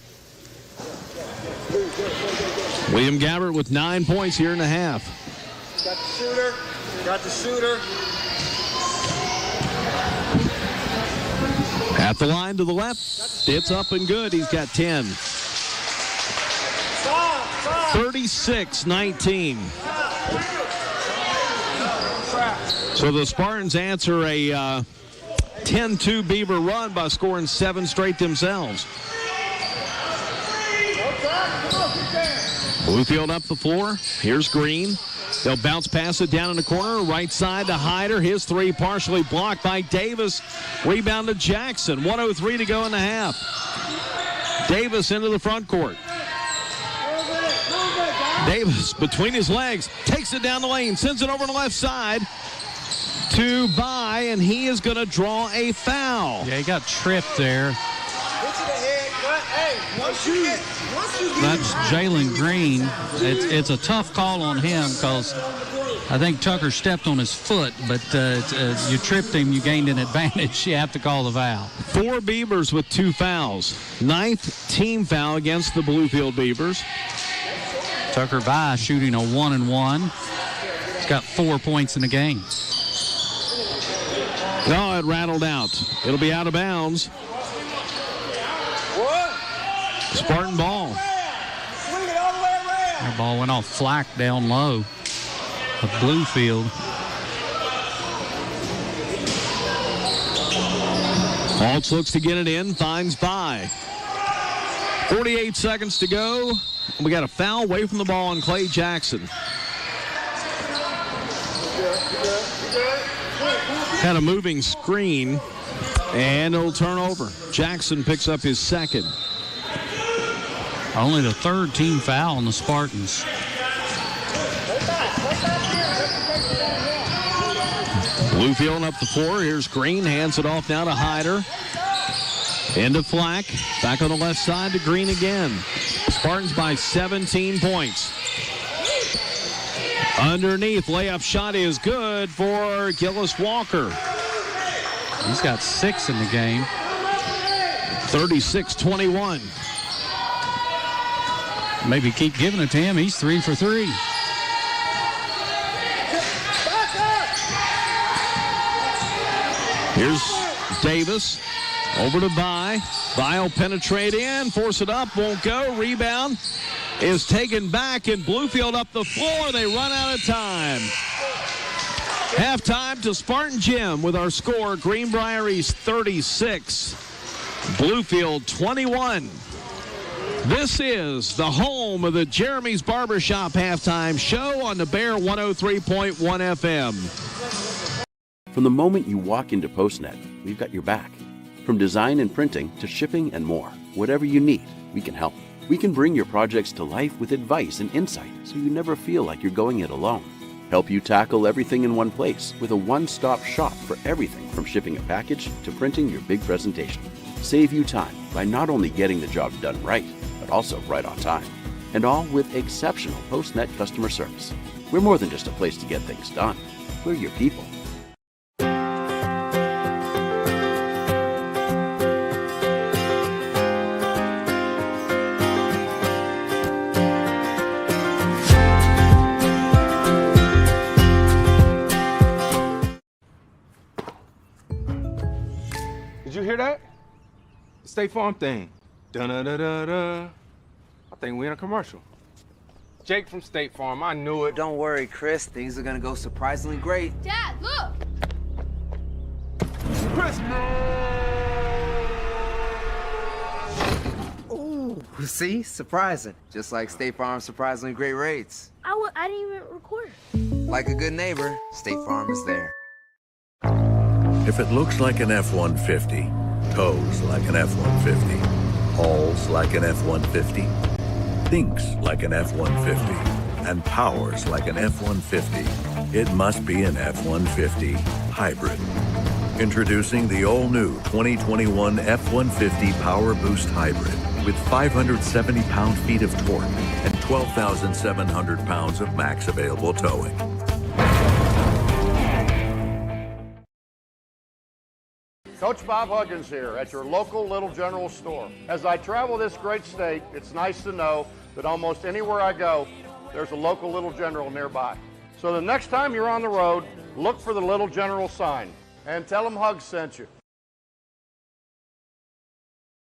William Gabbert with 9 points here in the half. Got the shooter. Got the shooter. At the line to the left. It's up and good. He's got 10. 36-19. So the Spartans answer a 10-2 Beaver run by scoring 7 straight themselves. Bluefield up the floor. Here's Green. They'll bounce pass it down in the corner. Right side to Hyder. His 3 partially blocked by Davis. Rebound to Jackson. 1:03 to go in the half. Davis into the front court. Davis between his legs. Takes it down the lane. Sends it over to the left side to By, and he is going to draw a foul. Yeah, he got tripped there. That's Jalen Green. It's a tough call on him because I think Tucker stepped on his foot, but you tripped him, you gained an advantage. You have to call the foul. 4 Beavers with 2 fouls. 9th team foul against the Bluefield Beavers. Tucker By shooting a 1-and-1. He's got 4 points in the game. No, it rattled out. It'll be out of bounds. Spartan ball. That ball went off Flack down low of Bluefield. Altz looks to get it in, finds By. 48 seconds to go. We got a foul away from the ball on Clay Jackson. Had a moving screen, and it'll turn over. Jackson picks up his second. Only the 3rd team foul on the Spartans. Bluefield up the floor. Here's Green. Hands it off now to Hyder. Into Flack. Back on the left side to Green again. Spartans by 17 points. Underneath, layup shot is good for Gillis Walker. He's got 6 in the game. 36-21. Maybe keep giving it to him. He's 3 for 3. Here's Davis. Over to By. By will penetrate in. Force it up. Won't go. Rebound is taken back, and Bluefield up the floor. They run out of time. Halftime to Spartan Gym with our score, Greenbrier East 36, Bluefield 21. This is the home of the Jeremy's Barbershop halftime show on the Bear 103.1 FM. From the moment you walk into Postnet, we've got your back. From design and printing to shipping and more, whatever you need, we can help. We can bring your projects to life with advice and insight so you never feel like you're going it alone. Help you tackle everything in one place with a one-stop shop for everything from shipping a package to printing your big presentation. Save you time by not only getting the job done right, but also right on time. And all with exceptional Postnet customer service. We're more than just a place to get things done. We're your people. Did you hear that? The State Farm thing. Dun-da-da-da-da. I think we're in a commercial. Jake from State Farm, I knew it. Don't worry, Chris. Things are gonna go surprisingly great. Dad, look! Chris! Ooh, see? Surprising. Just like State Farm's surprisingly great rates. I didn't even record. Like a good neighbor, State Farm is there. If it looks like an F-150, tows like an F-150, hauls like an F-150, thinks like an F-150, and powers like an F-150, it must be an F-150 hybrid. Introducing the all-new 2021 F-150 Power Boost Hybrid with 570 pound-feet of torque and 12,700 pounds of max available towing. Coach Bob Huggins here at your local Little General store. As I travel this great state, it's nice to know that almost anywhere I go, there's a local Little General nearby. So the next time you're on the road, look for the Little General sign and tell them Hugs sent you.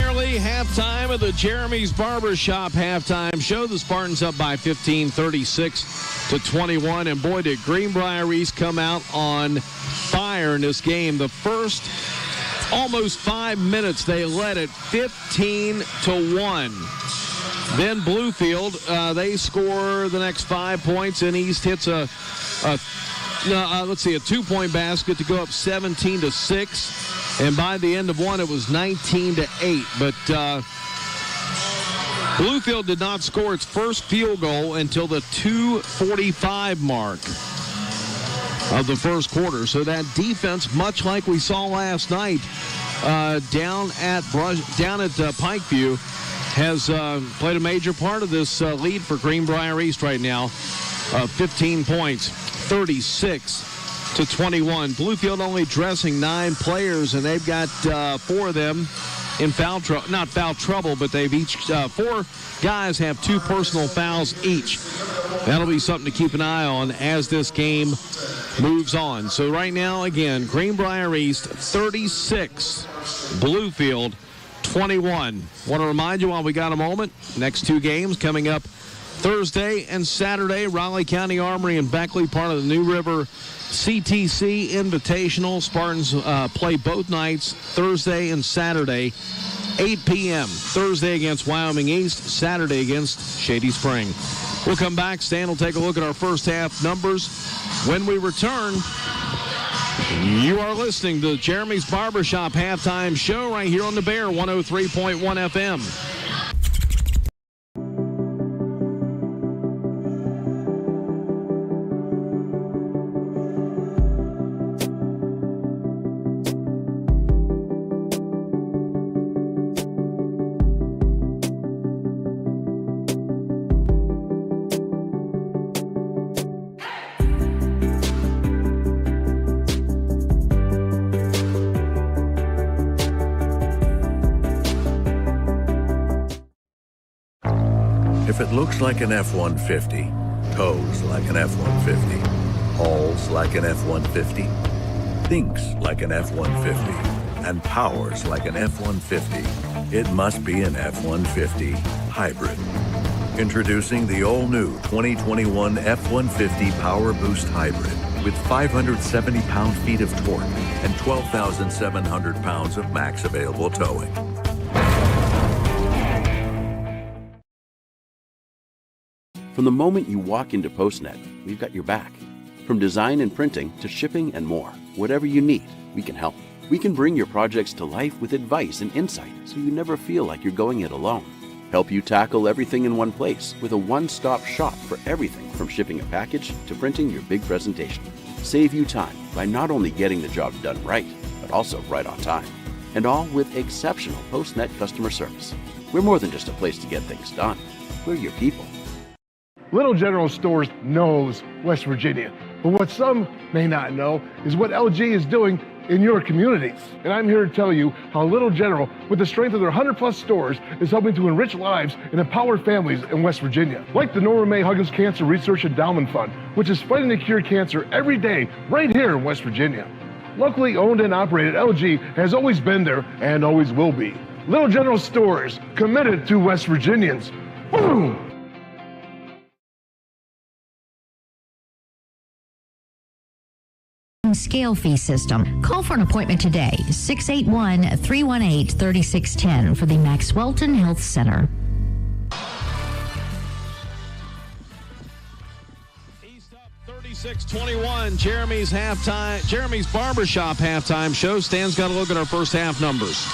Nearly halftime of the Jeremy's Barbershop halftime show. The Spartans up by 15, 36-21. And boy, did Greenbrier East come out on fire in this game. The first almost 5 minutes, they led it 15-1. Then Bluefield, they score the next 5 points, and East hits a 2-point basket to go up 17-6. And by the end of one, it was 19-8. But Bluefield did not score its first field goal until the 2:45 mark of the first quarter. So that defense, much like we saw last night down at Pikeview, has played a major part of this lead for Greenbrier East right now. 15 points, 36-21. Bluefield only dressing 9 players, and they've got 4 of them in not foul trouble, but they've each 4 guys have 2 personal fouls each. That'll be something to keep an eye on as this game moves on. So right now, again, Greenbrier East 36, Bluefield 21. Want to remind you while we got a moment, next 2 games coming up Thursday and Saturday, Raleigh County Armory and Beckley, part of the New River CTC Invitational. Spartans play both nights, Thursday and Saturday, 8 p.m. Thursday against Wyoming East, Saturday against Shady Spring. We'll come back. Stan will take a look at our first half numbers. When we return, you are listening to Jeremy's Barbershop halftime show right here on the Bear 103.1 FM. If it looks like an F-150, tows like an F-150, hauls like an F-150, thinks like an F-150, and powers like an F-150, it must be an F-150 hybrid. Introducing the all-new 2021 F-150 Power Boost Hybrid with 570 pound-feet of torque and 12,700 pounds of max available towing. From the moment you walk into Postnet, we've got your back. From design and printing to shipping and more, whatever you need, we can help. We can bring your projects to life with advice and insight so you never feel like you're going it alone. Help you tackle everything in one place with a one-stop shop for everything from shipping a package to printing your big presentation. Save you time by not only getting the job done right, but also right on time. And all with exceptional Postnet customer service. We're more than just a place to get things done. We're your people. Little General Stores knows West Virginia, but what some may not know is what LG is doing in your communities. And I'm here to tell you how Little General, with the strength of their 100+ stores, is helping to enrich lives and empower families in West Virginia. Like the Norma May Huggins Cancer Research Endowment Fund, which is fighting to cure cancer every day right here in West Virginia. Locally owned and operated, LG has always been there and always will be. Little General Stores, committed to West Virginians. Boom! Scale fee system. Call for an appointment today, 681-318-3610 for the Max Welton Health Center. 6:21, Jeremy's Barbershop halftime show. Stan's got to look at our first half numbers.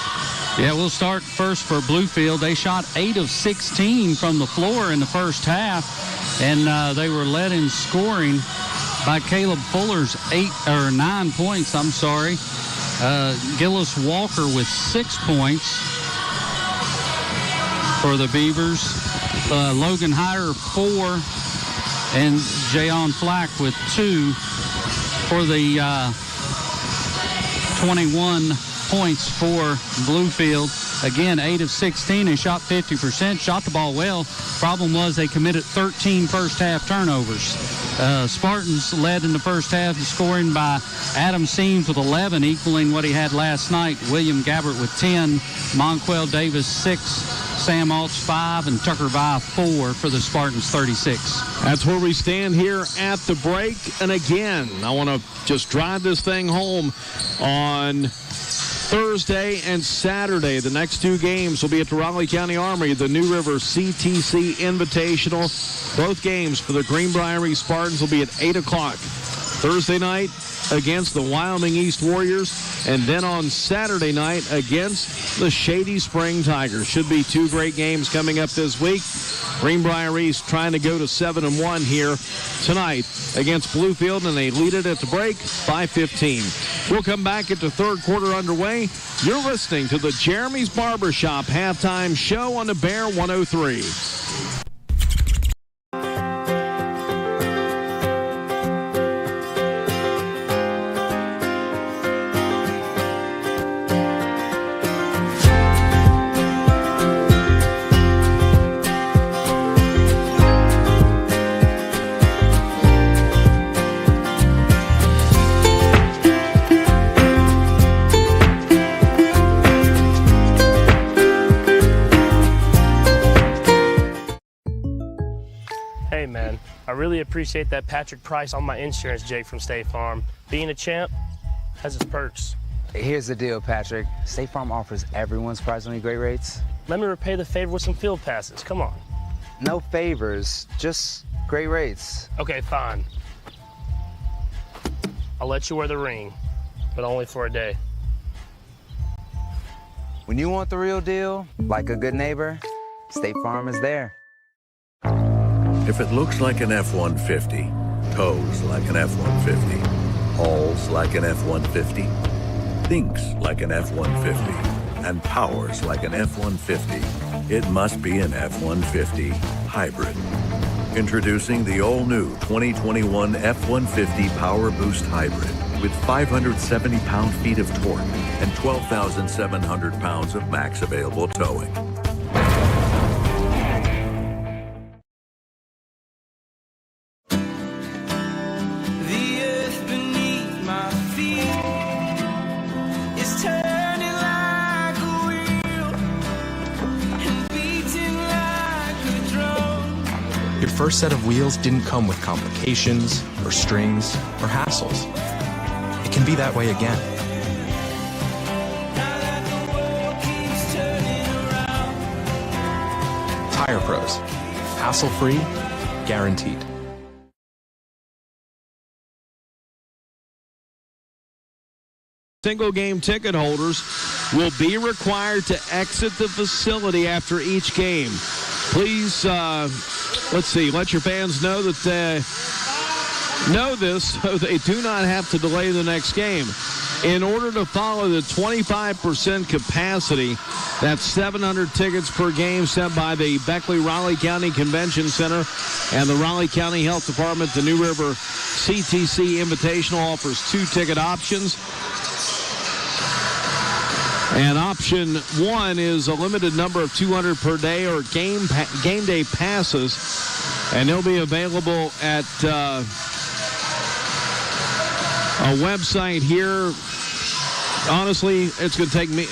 Yeah, we'll start first for Bluefield. They shot 8 of 16 from the floor in the first half, and they were led in scoring by Caleb Fuller's 9 points. Gillis Walker with 6 points for the Beavers. Logan Hyder 4, and Jayon Flack with 2 for the 21 points for Bluefield. Again, 8 of 16. They shot 50%, shot the ball well. Problem was they committed 13 first half turnovers. Spartans led in the first half, scoring by Adam Seams with 11, equaling what he had last night. William Gabbert with 10, Monquel Davis 6, Sam Altz 5, and Tucker Vi 4 for the Spartans 36. That's where we stand here at the break. And again, I want to just drive this thing home on Thursday and Saturday. The next 2 games will be at the Raleigh County Armory, the New River CTC Invitational. Both games for the Greenbrier Spartans will be at 8 o'clock. Thursday night against the Wyoming East Warriors, and then on Saturday night against the Shady Spring Tigers. Should be 2 great games coming up this week. Greenbrier East trying to go to 7-1 here tonight against Bluefield, and they lead it at the break by 15. We'll come back at the third quarter underway. You're listening to the Jeremy's Barbershop halftime show on the Bear 103. Hey man, I really appreciate that Patrick Price on my insurance, Jake from State Farm. Being a champ has its perks. Here's the deal, Patrick. State Farm offers everyone surprisingly great rates. Let me repay the favor with some field passes. Come on. No favors, just great rates. Okay, fine. I'll let you wear the ring, but only for a day. When you want the real deal, like a good neighbor, State Farm is there. If it looks like an F-150, tows like an F-150, hauls like an F-150, thinks like an F-150, and powers like an F-150, it must be an F-150 hybrid. Introducing the all-new 2021 F-150 Power Boost Hybrid with 570 pound-feet of torque and 12,700 pounds of max available towing. Your first set of wheels didn't come with complications, or strings, or hassles. It can be that way again. Tire Pros. Hassle-free, guaranteed. Single game ticket holders will be required to exit the facility after each game. Please, let your fans know that know this so they do not have to delay the next game. In order to follow the 25% capacity, that's 700 tickets per game sent by the Beckley-Raleigh County Convention Center and the Raleigh County Health Department. The New River CTC Invitational offers 2 ticket options. And option 1 is a limited number of 200 per day or game day passes, and they'll be available at a website here. Honestly, it'll take me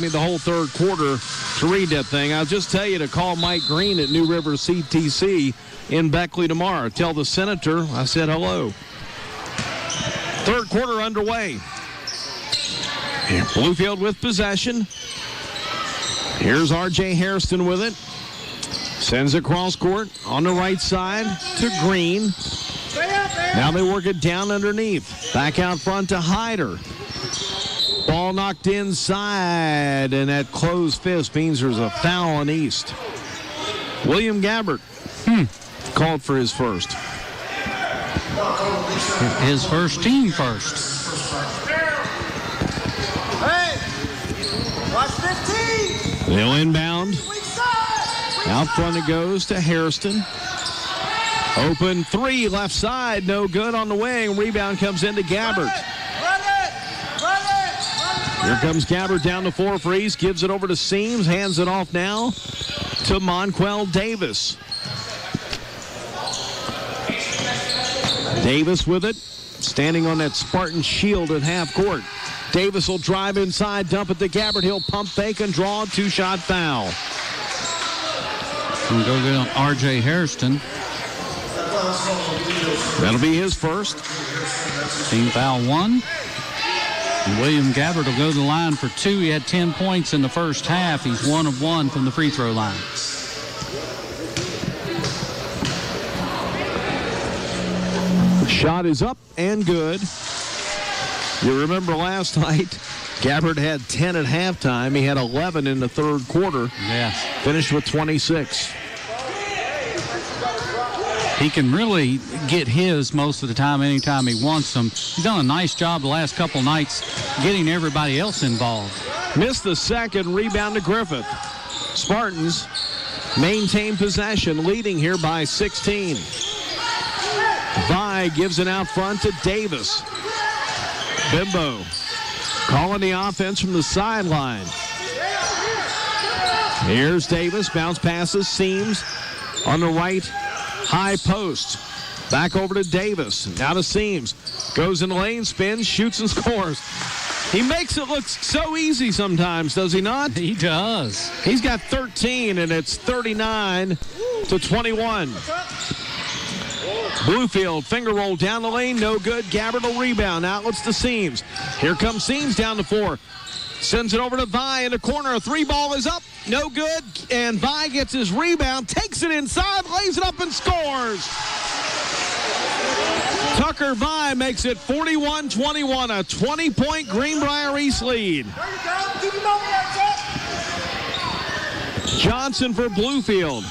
the whole third quarter to read that thing. I'll just tell you to call Mike Green at New River CTC in Beckley tomorrow. Tell the senator I said hello. Third quarter underway. Bluefield with possession. Here's R.J. Hairston with it. Sends it cross court on the right side to Green. Stay up, Now they work it down underneath. Back out front to Hyder. Ball knocked inside, and that closed fist means there's a foul on East. William Gabbert called for his first. His first, team first. Hey, watch 15. They'll inbound. Out front it goes to Hairston. Open three, left side, no good on the wing. Rebound comes into Gabbert. Here comes Gabbert down to 4 for East. Gives it over to Seams. Hands it off now to Monquel Davis. Davis with it. Standing on that Spartan shield at half court. Davis will drive inside, dump it to Gabbert. He'll pump fake and draw a 2-shot foul. And go get on R.J. Hairston. That'll be his first. Team foul 1. And William Gabbert will go to the line for 2. He had 10 points in the first half. He's 1 of 1 from the free throw line. The shot is up and good. You remember last night, Gabbert had 10 at halftime. He had 11 in the third quarter. Yeah. Finished with 26. He can really get his most of the time, anytime he wants them. He's done a nice job the last couple nights getting everybody else involved. Missed the second, rebound to Griffith. Spartans maintain possession, leading here by 16. Vi gives it out front to Davis. Bimbo calling the offense from the sideline. Here's Davis, bounce passes, Seams on the right high post. Back over to Davis. Now to Seams. Goes in the lane, spins, shoots and scores. He makes it look so easy sometimes, does he not? He does. He's got 13, and it's 39-21. Bluefield, finger roll down the lane, no good. Gabbert will rebound. Outlets to Seams. Here comes Seams down to 4. Sends it over to Vi in the corner. A 3-ball is up, no good. And Vi gets his rebound, takes it inside, lays it up and scores. Tucker Vi makes it 41-21, a 20-point Greenbrier East lead. Johnson for Bluefield.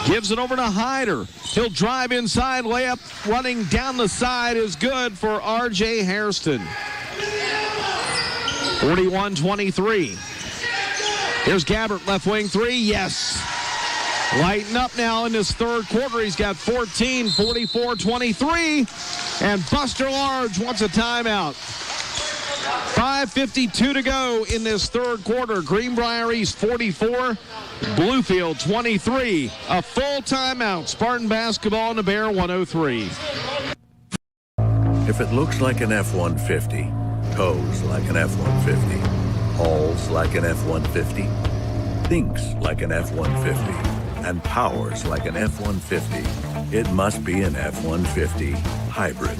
Gives it over to Hyder. He'll drive inside, layup running down the side is good for R.J. Hairston. 41-23. Here's Gabbert, left wing 3, yes. Lighten up now in this third quarter. He's got 14, 44-23. And Buster Large wants a timeout. 5:52 to go in this third quarter. Greenbrier East 44, Bluefield 23. A full timeout. Spartan basketball in the Bear 103. If it looks like an F-150, tows like an F-150, hauls like an F-150, thinks like an F-150, and powers like an F-150, it must be an F-150 hybrid.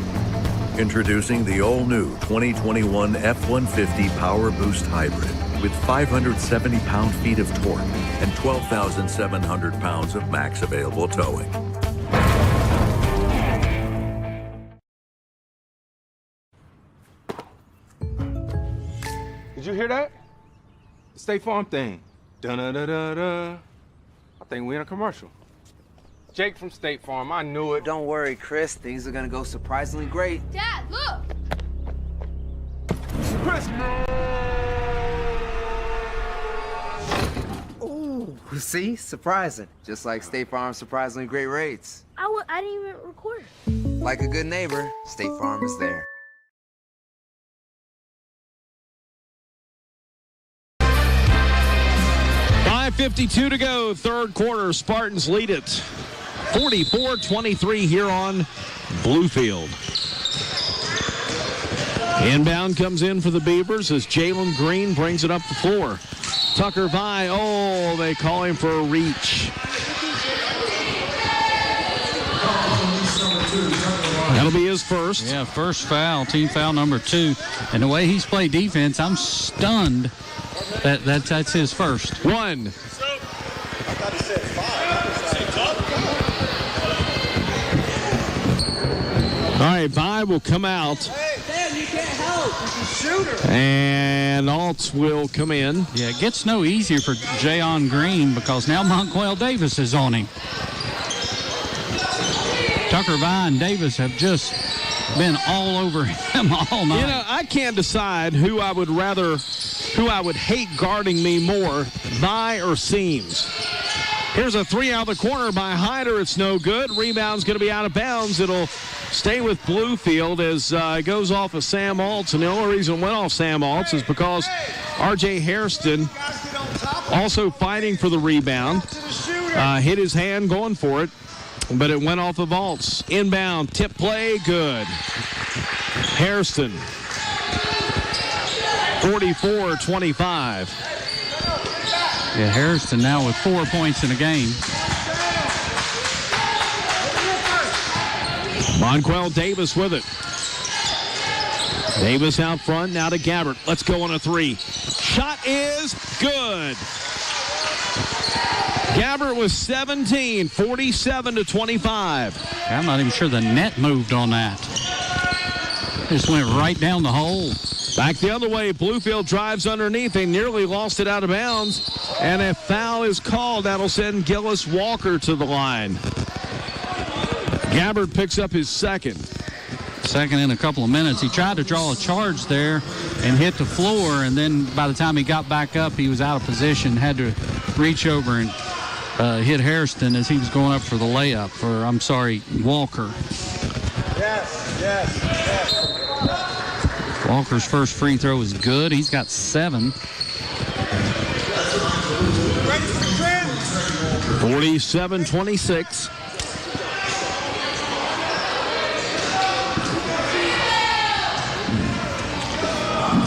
Introducing the all-new 2021 F-150 Power Boost Hybrid with 570 pound-feet of torque and 12,700 pounds of max available towing. Did you hear that? The State Farm thing. Dun-da-da-da-da. I think we're in a commercial. Jake from State Farm, I knew it. Don't worry, Chris. Things are gonna go surprisingly great. Dad, look! Chris! Ooh, see? Surprising. Just like State Farm's surprisingly great rates. I didn't even record. Like a good neighbor, State Farm is there. .52 to go, third quarter. Spartans lead it 44-23 here on Bluefield. Inbound comes in for the Beavers as Jalen Green brings it up the floor. Tucker Vi, oh, they call him for a reach. That'll be his first. Yeah, first foul, team foul number 2. And the way he's played defense, I'm stunned that's his first. 1. right, Vi will come out. Dan, you can't help. He's a shooter. And Altz will come in. Yeah, it gets no easier for Jayon Green because now Monquel Davis is on him. Tucker Vi and Davis have just been all over him all night. You know, I can't decide who I would hate guarding me more, Vi or Seams. Here's a three out of the corner by Hyder. It's no good. Rebound's going to be out of bounds. It'll stay with Bluefield as it goes off of Sam Altz. And the only reason it went off Sam Altz is because R.J. Hairston, also fighting for the rebound, hit his hand going for it, but it went off of Altz. Inbound, tip play, good. Hairston, 44-25. Yeah, Hairston now with 4 points in a game. Monquel Davis with it. Davis out front, now to Gabbert. Let's go on a three. Shot is good. Gabbert was 17, 47-25. I'm not even sure the net moved on that. Just went right down the hole. Back the other way, Bluefield drives underneath. They nearly lost it out of bounds. And a foul is called. That'll send Gillis Walker to the line. Gabbert picks up his second. Second in a couple of minutes. He tried to draw a charge there and hit the floor, and then by the time he got back up, he was out of position, had to reach over and hit Hairston as he was going up for the layup, Walker. Yes. Walker's first free throw is good. He's got 7. 47-26.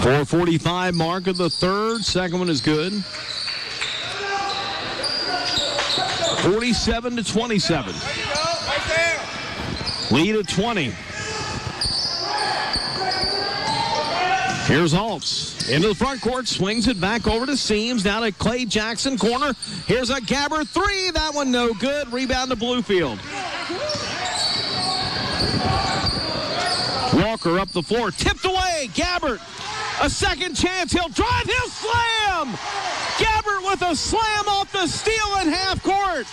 .445 mark of the third. Second one is good. 47-27. Lead at 20. Here's Altz into the front court, swings it back over to Seams, now to Clay Jackson, corner. Here's a Gabbert three, that one no good. Rebound to Bluefield. Walker up the floor, tipped away, Gabbert. A second chance, he'll drive, he'll slam! Gabbert with a slam off the steal in half court.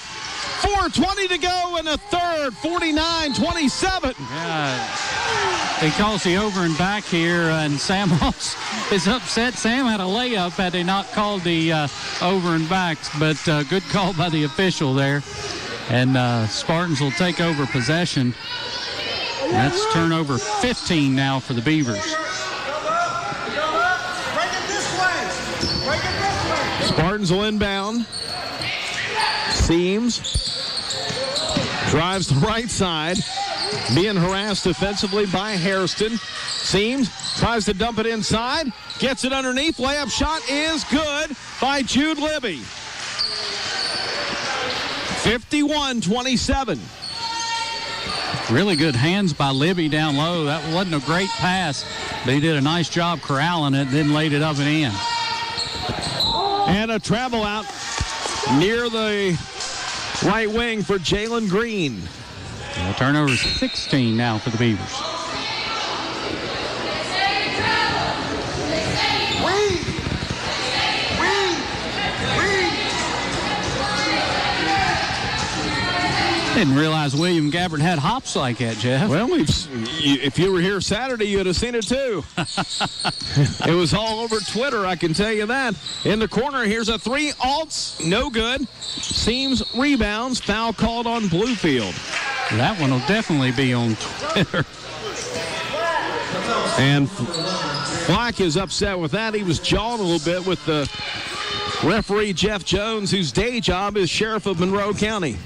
4:20 to go in the third, 49-27. Yeah. He calls the over and back here, and Sam is upset. Sam had a layup had they not called the over and backs, but good call by the official there. And Spartans will take over possession. That's turnover 15 now for the Beavers. Spartans will inbound. Seams drives the right side, being harassed defensively by Hairston. Seams tries to dump it inside, gets it underneath. Layup shot is good by Jude Libby. 51-27. Really good hands by Libby down low. That wasn't a great pass, but he did a nice job corralling it, then laid it up and in. And a travel out near the right wing for Jalen Green. Turnover 16 now for the Beavers. Didn't realize William Gabbert had hops like that, Jeff. Well, if you were here Saturday, you'd have seen it too. It was all over Twitter, I can tell you that. In the corner, here's a three. Altz, no good. Seams rebounds. Foul called on Bluefield. That one will definitely be on Twitter. And Flack is upset with that. He was jawing a little bit with the referee, Jeff Jones, whose day job is Sheriff of Monroe County.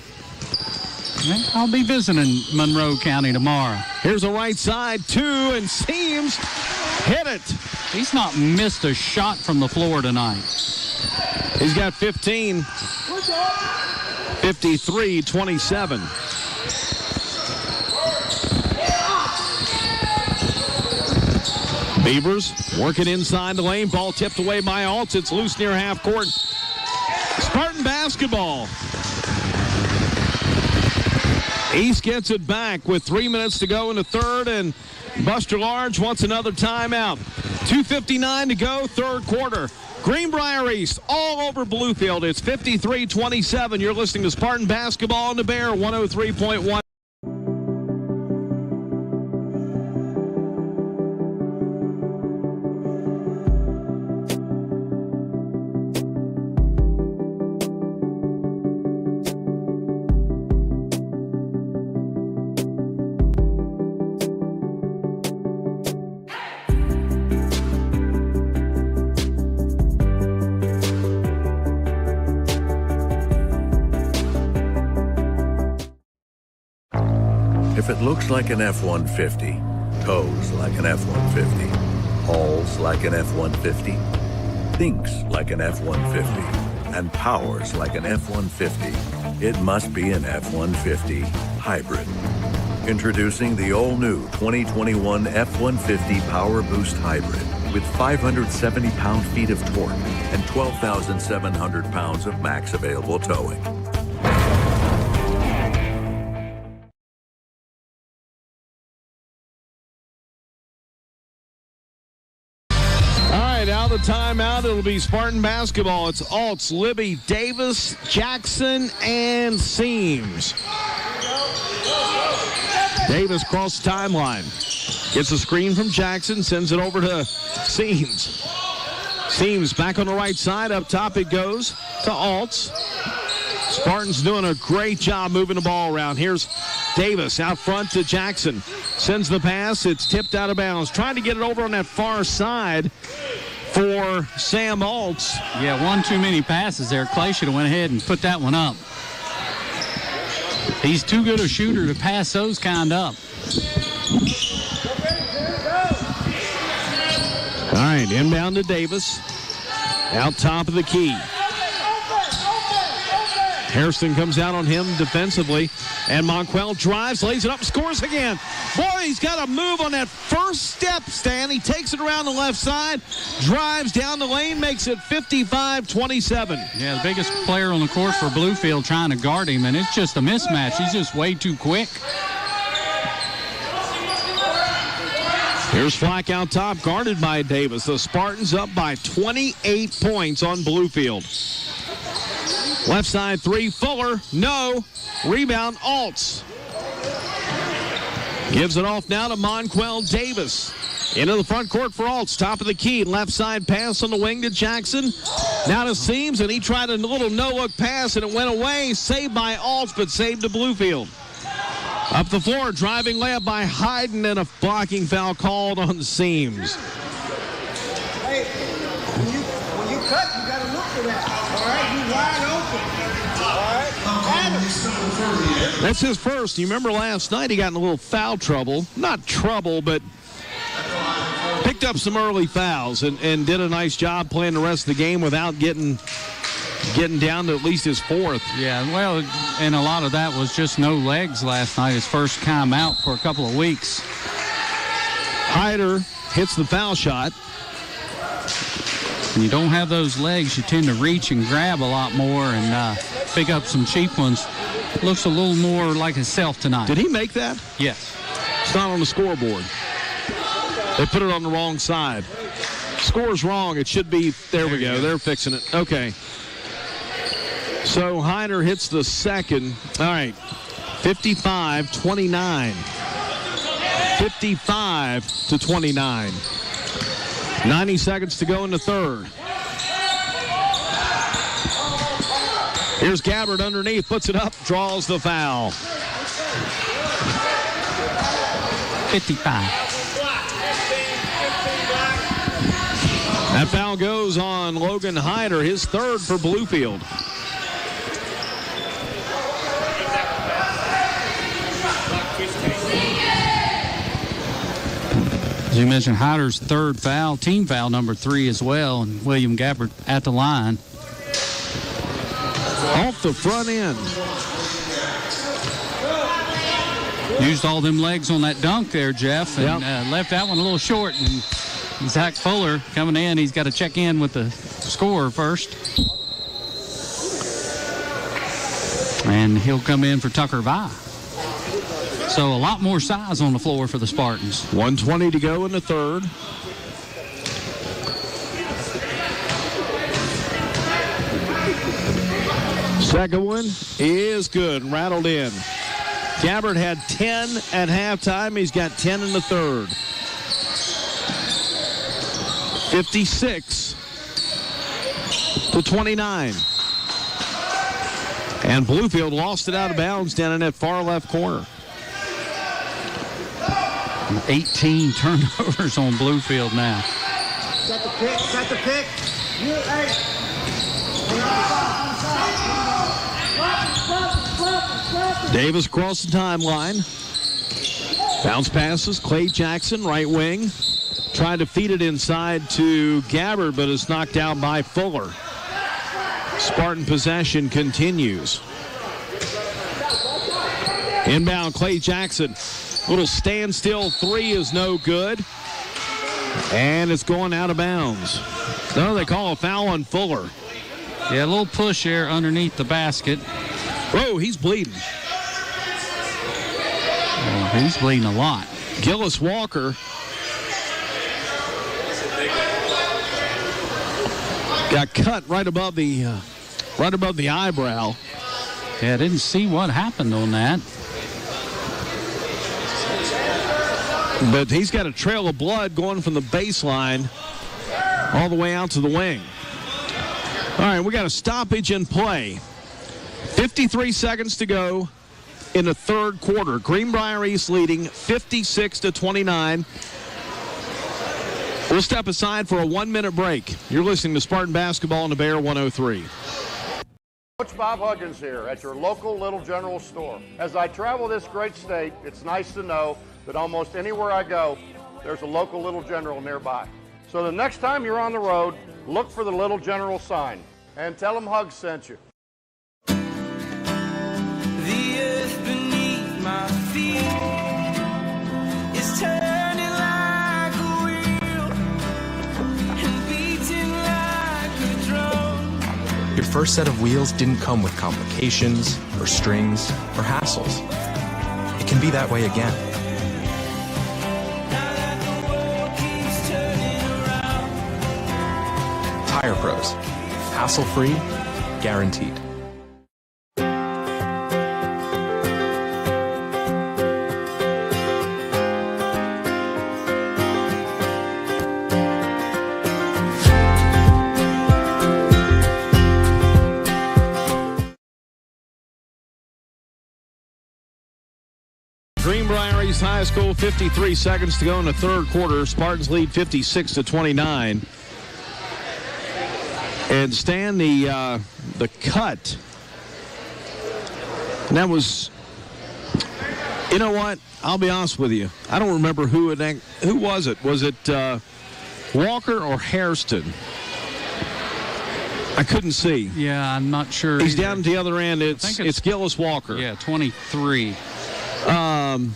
I'll be visiting Monroe County tomorrow. Here's a right side, two, and Seams hit it. He's not missed a shot from the floor tonight. He's got 15. 53-27. Beavers working inside the lane. Ball tipped away by Altz. It's loose near half court. Spartan basketball. East gets it back with 3 minutes to go in the third, and Buster Large wants another timeout. 2:59 to go, third quarter. Greenbrier East all over Bluefield. It's 53-27. You're listening to Spartan Basketball on the Bear 103.1. If it looks like an F-150, tows like an F-150, hauls like an F-150, thinks like an F-150, and powers like an F-150, it must be an F-150 hybrid. Introducing the all-new 2021 F-150 Power Boost Hybrid with 570 pound-feet of torque and 12,700 pounds of max available towing. Now the timeout, it'll be Spartan basketball. It's Altz, Libby, Davis, Jackson, and Seams. Davis cross the timeline. Gets a screen from Jackson, sends it over to Seams. Seams back on the right side. Up top it goes to Altz. Spartans doing a great job moving the ball around. Here's Davis out front to Jackson. Sends the pass. It's tipped out of bounds. Trying to get it over on that far side for Sam Altz. Yeah, one too many passes there. Clay should have went ahead and put that one up. He's too good a shooter to pass those kind up. All right, inbound to Davis. Out top of the key. Harrison comes out on him defensively, and Monquel drives, lays it up, scores again. Boy, he's got to move on that first step, Stan. He takes it around the left side, drives down the lane, makes it 55-27. Yeah, the biggest player on the court for Bluefield trying to guard him, and it's just a mismatch. He's just way too quick. Here's Flack out top, guarded by Davis. The Spartans up by 28 points on Bluefield. Left side three, Fuller, no. Rebound, Altz. Gives it off now to Monquel Davis. Into the front court for Altz, top of the key. Left side pass on the wing to Jackson. Now to Seams, and he tried a little no-look pass, and it went away. Saved by Altz, but saved to Bluefield. Up the floor, driving layup by Hayden, and a blocking foul called on Seams. Hey, when you cut, you got to look for that. All right, you wide open. That's his first. You remember last night he got in a little foul trouble. Not trouble, but picked up some early fouls and did a nice job playing the rest of the game without getting down to at least his fourth. Yeah, well, and a lot of that was just no legs last night. His first time out for a couple of weeks. Hyder hits the foul shot. When you don't have those legs, you tend to reach and grab a lot more and pick up some cheap ones. Looks a little more like himself tonight. Did he make that? Yes. It's not on the scoreboard. They put it on the wrong side. Score's wrong. It should be, there we go. They're fixing it. Okay. So Hyder hits the second. All right. 55-29. 55-29. 90 seconds to go in the third. Here's Gabbard underneath, puts it up, draws the foul. 55. That foul goes on Logan Hyder, his third for Bluefield. As you mentioned, Hyder's third foul, team foul number 3 as well, and William Gabbard at the line. Off the front end. Used all them legs on that dunk there, Jeff, and left that one a little short. And Zach Fuller coming in. He's got to check in with the scorer first. And he'll come in for Tucker Vi. So a lot more size on the floor for the Spartans. 1:20 to go in the third. Second one is good, rattled in. Gabbard had 10 at halftime. He's got 10 in the third. 56-29. And Bluefield lost it out of bounds down in that far left corner. 18 turnovers on Bluefield now. Set the pick, set the pick. Davis across the timeline. Bounce passes. Clay Jackson, right wing. Tried to feed it inside to Gabbard, but is knocked out by Fuller. Spartan possession continues. Inbound, Clay Jackson. Little standstill three is no good. And it's going out of bounds. No, they call a foul on Fuller. Yeah, a little push there underneath the basket. Whoa, he's bleeding. Oh, he's bleeding a lot. Gillis Walker got cut right above the eyebrow. Yeah, I didn't see what happened on that. But he's got a trail of blood going from the baseline all the way out to the wing. All right, we got a stoppage in play. 53 seconds to go in the third quarter. Greenbrier East leading 56-29. We'll step aside for a 1-minute break. You're listening to Spartan Basketball on the Bear 103. Coach Bob Huggins here at your local Little General store. As I travel this great state, it's nice to know that almost anywhere I go, there's a local Little General nearby. So the next time you're on the road, look for the Little General sign and tell them Hugs sent you. The earth beneath my feet is turning like a wheel and beating like a drum. Your first set of wheels didn't come with complications or strings or hassles. It can be that way again. Tire Pros. Hassle-free, guaranteed. Greenbrier East High School, 53 seconds to go in the third quarter. Spartans lead 56-29. And Stan, the cut. And that was, you know what? I'll be honest with you. I don't remember who was it. Was it Walker or Hairston? I couldn't see. Yeah, I'm not sure. He's either. down at the other end. It's Gillis Walker. Yeah, 23. I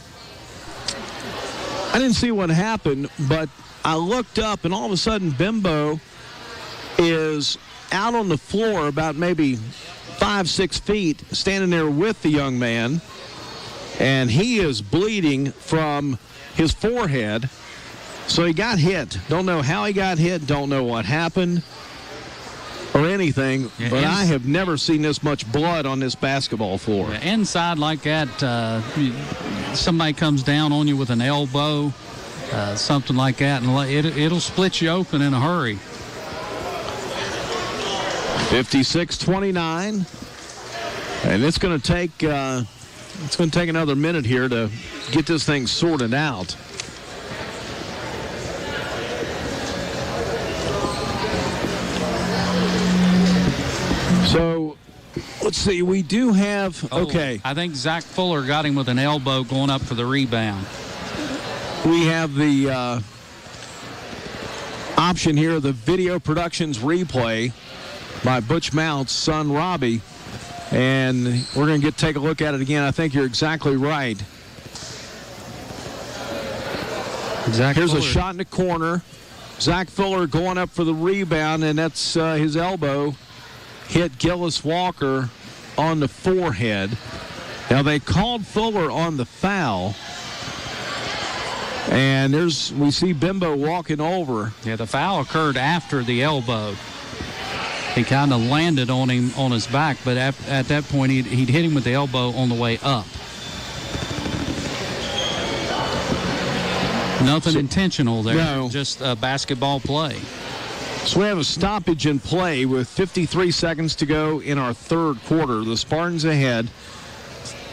didn't see what happened, but I looked up, and all of a sudden, Bimbo is out on the floor about maybe 5-6 feet, standing there with the young man, and he is bleeding from his forehead. So he got hit. Don't know how he got hit, don't know what happened or anything, yeah, but I have never seen this much blood on this basketball floor. Yeah, inside like that, somebody comes down on you with an elbow, something like that, and it'll split you open in a hurry. 56-29, and it's going to take another minute here to get this thing sorted out. So let's see. We do have okay. I think Zach Fuller got him with an elbow going up for the rebound. We have the option here, the video productions replay by Butch Mount's son, Robbie. And we're going to take a look at it again. I think you're exactly right. Here's a shot in the corner. Zach Fuller going up for the rebound, and that's his elbow hit Gillis Walker on the forehead. Now, they called Fuller on the foul. And we see Bimbo walking over. Yeah, the foul occurred after the elbow. He kind of landed on him on his back, but at that point, he'd hit him with the elbow on the way up. Nothing intentional there, no. Just a basketball play. So we have a stoppage in play with 53 seconds to go in our third quarter. The Spartans ahead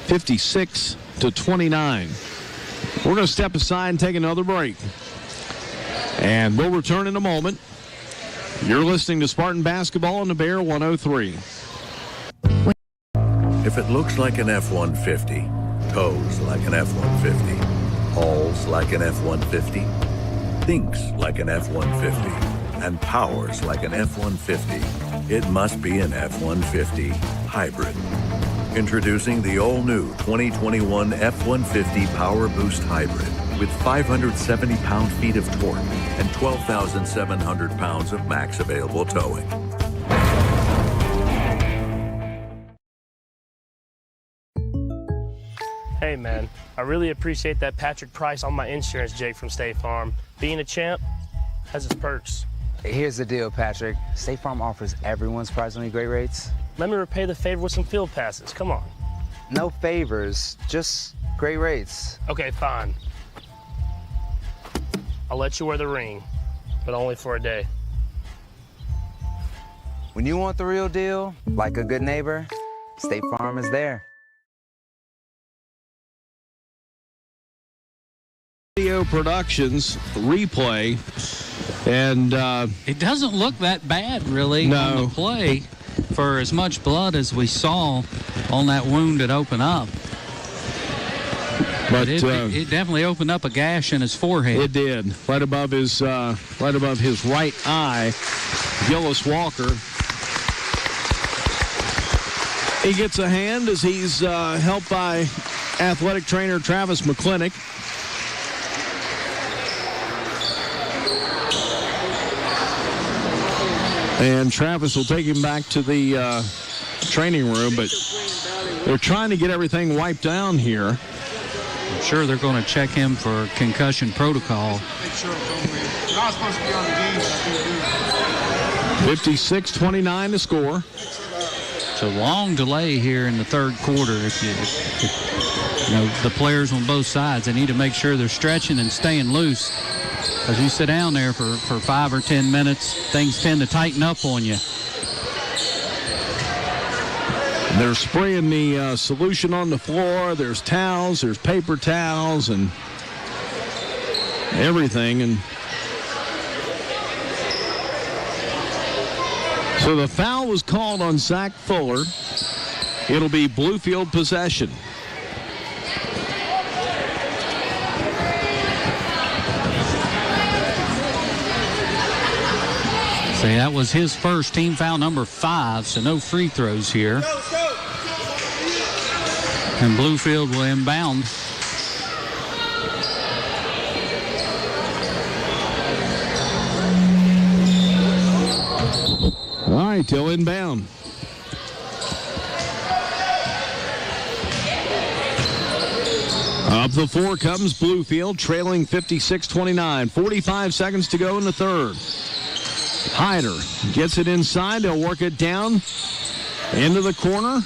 56-29. We're going to step aside and take another break. And we'll return in a moment. You're listening to Spartan Basketball on the Bear 103. If it looks like an F-150, tows like an F-150, hauls like an F-150, thinks like an F-150, and powers like an F-150, it must be an F-150 hybrid. Introducing the all-new 2021 F-150 Power Boost Hybrid with 570 pound-feet of torque and 12,700 pounds of max available towing. Hey man, I really appreciate that Patrick price on my insurance, Jake from State Farm. Being a champ has its perks. Here's the deal, Patrick. State Farm offers everyone surprisingly great rates. Let me repay the favor with some field passes. Come on. No favors, just great rates. Okay, fine. I'll let you wear the ring, but only for a day. When you want the real deal, like a good neighbor, State Farm is there. Video Productions replay, and it doesn't look that bad, really, on the play for as much blood as we saw on that wound that opened up. But it definitely opened up a gash in his forehead. It did, right above his right eye. Gillis Walker. He gets a hand as he's helped by athletic trainer Travis McClintock. And Travis will take him back to the training room, but they're trying to get everything wiped down here. I'm sure they're going to check him for concussion protocol. 56-29 to score. It's a long delay here in the third quarter. If the players on both sides, they need to make sure they're stretching and staying loose. As you sit down there for 5 or 10 minutes, things tend to tighten up on you. They're spraying the solution on the floor. There's towels, there's paper towels, and everything. And so the foul was called on Zach Fuller. It'll be Bluefield possession. See, that was his first, team foul number 5, so no free throws here. And Bluefield will inbound. All right, till inbound. Up the floor comes Bluefield, trailing 56-29. 45 seconds to go in the third. Hyder gets it inside. They'll work it down into the corner.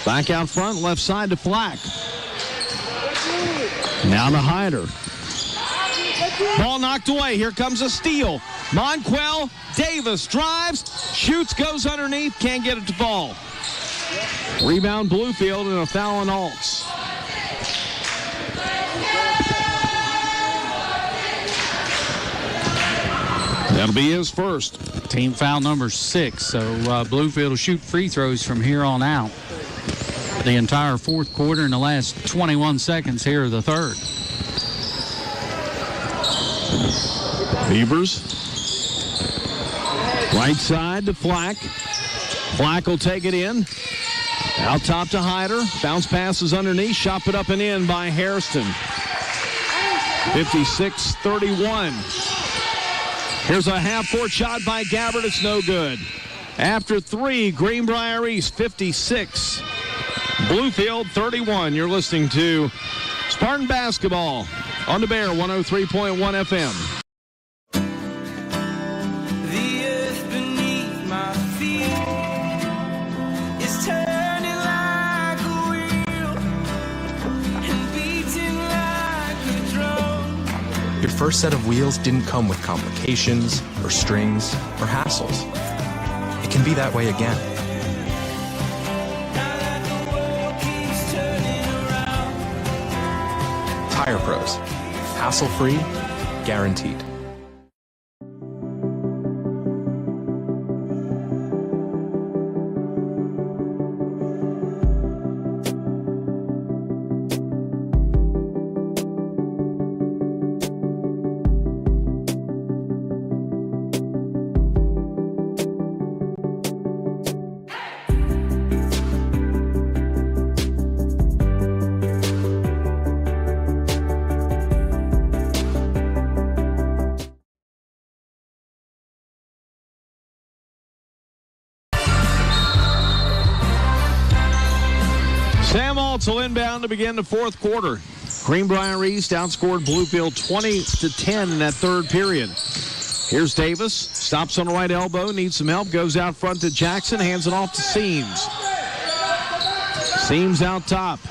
Back out front, left side to Flack. Now to Hyder. Ball knocked away. Here comes a steal. Monquel Davis drives, shoots, goes underneath, can't get it to fall. Rebound Bluefield and a foul on Alts. That'll be his first. Team foul number 6, so Bluefield will shoot free throws from here on out. The entire fourth quarter and the last 21 seconds here of the third. Beavers. Right side to Flack. Flack will take it in. Out top to Hyder. Bounce passes underneath. Shot put up and in by Hairston. 56-31. Here's a half-court shot by Gabbard. It's no good. After 3, Greenbrier East 56. Bluefield 31. You're listening to Spartan basketball on the Bear 103.1 FM. The earth beneath my feet is turning like a wheel and beating like a drum. Your first set of wheels didn't come with complications or strings or hassles. It can be that way again. Tire Pros. Hassle-free, guaranteed. Will inbound to begin the fourth quarter. Greenbrier East outscored Bluefield 20-10 in that third period. Here's Davis, stops on the right elbow, needs some help, goes out front to Jackson, hands it off to Seams. Seams out top.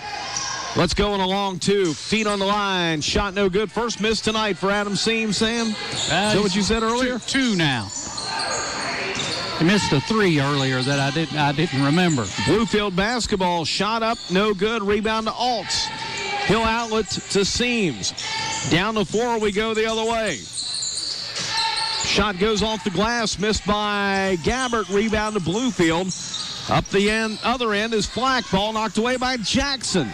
Let's go in a long two. Feet on the line, shot no good. First miss tonight for Adam Seams, Sam. Is that what you said earlier? Two now. He missed a three earlier that I didn't remember. Bluefield basketball, shot up, no good. Rebound to Altz. Hill outlet to Seams. Down the floor we go the other way. Shot goes off the glass, missed by Gabbert. Rebound to Bluefield. Up the other end is Flack. Ball knocked away by Jackson.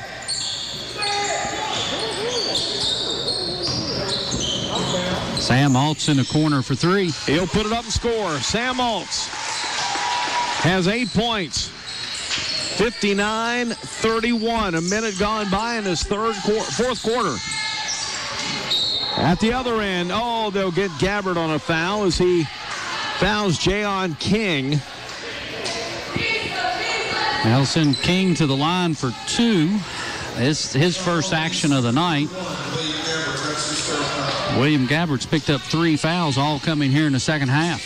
Sam Altz in the corner for three. He'll put it up and score. Sam Altz has 8 points. 59-31. A minute gone by in his fourth quarter. At the other end, they'll get Gabbert on a foul as he fouls Jayon King. Nelson King to the line for two. It's his first action of the night. William Gabbert's picked up 3 fouls, all coming here in the second half.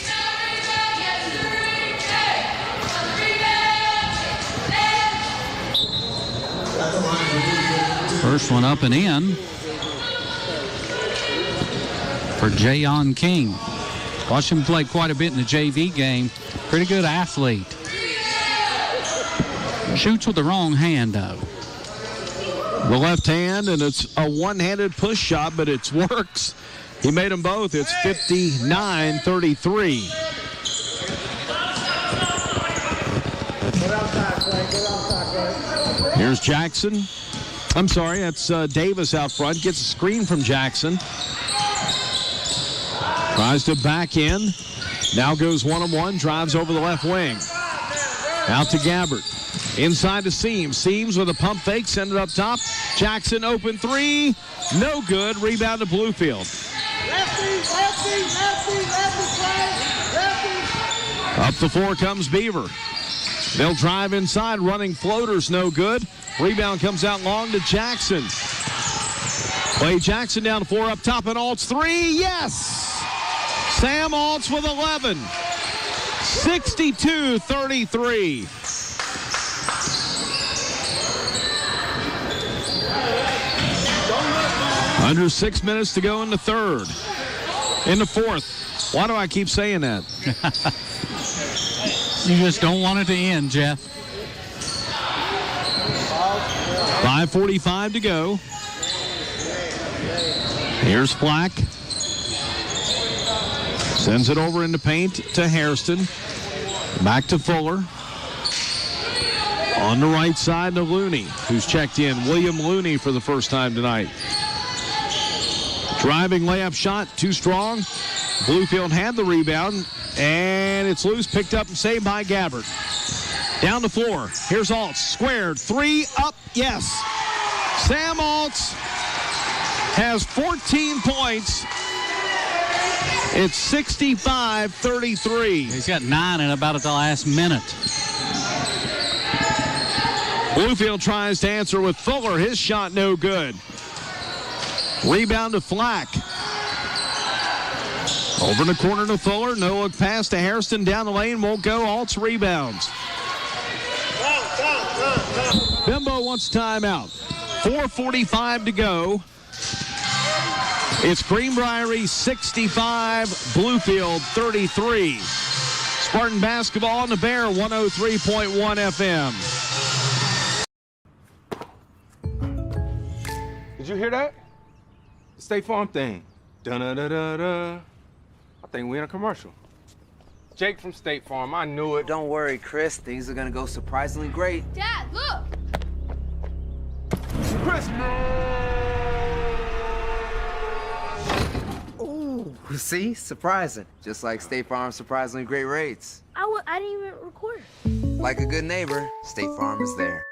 First one up and in for Jayon King. Watched him play quite a bit in the JV game. Pretty good athlete. Shoots with the wrong hand, though. The left hand, and it's a one-handed push shot, but it works. He made them both. It's 59-33. Here's Jackson. I'm sorry, that's Davis out front. Gets a screen from Jackson. Tries to back in. Now goes one-on-one, drives over the left wing. Out to Gabbert. Inside to Seams. Seams with a pump fake, send it up top. Jackson open three. No good. Rebound to Bluefield. Up the floor comes Beaver. They'll drive inside. Running floaters, no good. Rebound comes out long to Jackson. Play Jackson down the floor up top, and Altz three. Yes! Sam Altz with 11. 62-33. Under 6 minutes to go in the third. In the fourth. Why do I keep saying that? You just don't want it to end, Jeff. 5:45 to go. Here's Flack. Sends it over in the paint to Hairston. Back to Fuller. On the right side to Looney, who's checked in. William Looney for the first time tonight. Driving layup shot, too strong. Bluefield had the rebound, and it's loose, picked up and saved by Gabbert. Down the floor, here's Altz, squared, three, up, yes. Sam Altz has 14 points. It's 65-33. He's got 9 in about the last minute. Bluefield tries to answer with Fuller. His shot no good. Rebound to Flack. Over in the corner to Fuller. No look pass to Hairston. Down the lane. Won't go. Alt's rebounds. Bimbo wants timeout. 4:45 to go. It's Greenbrier 65, Bluefield 33. Spartan basketball on the Bear 103.1 FM. Did you hear that? The State Farm thing. Dun-da-da-da-da. I think we in a commercial. Jake from State Farm, I knew it. Don't worry, Chris. Things are gonna go surprisingly great. Dad, look! Chris! Ooh, see? Surprising. Just like State Farm's surprisingly great rates. I didn't even record. Like a good neighbor, State Farm is there.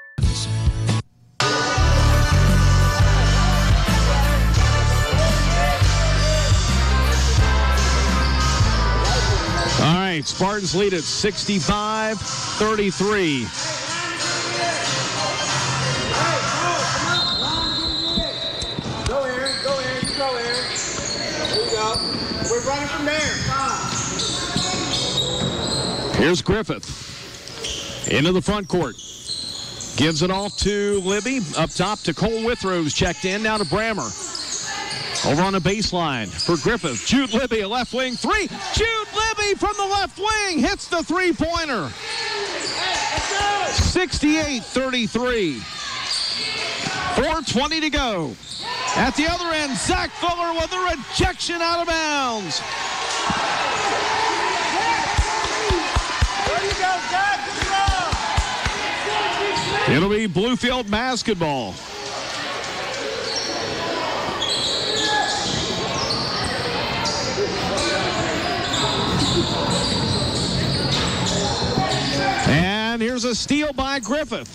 All right, Spartans lead at 65-33. Go, Aaron. Go, Aaron. You go, Aaron. There you go. We're running from there. Here's Griffith into the front court. Gives it off to Libby. Up top to Cole Withrow's checked in. Now to Brammer. Over on the baseline for Griffith. Jude Libby, a left wing three. Jude Libby from the left wing hits the three-pointer. 68-33. 4:20 to go. At the other end, Zach Fuller with a rejection out of bounds. There you go, Zach. It'll be Bluefield basketball. And here's a steal by Griffith.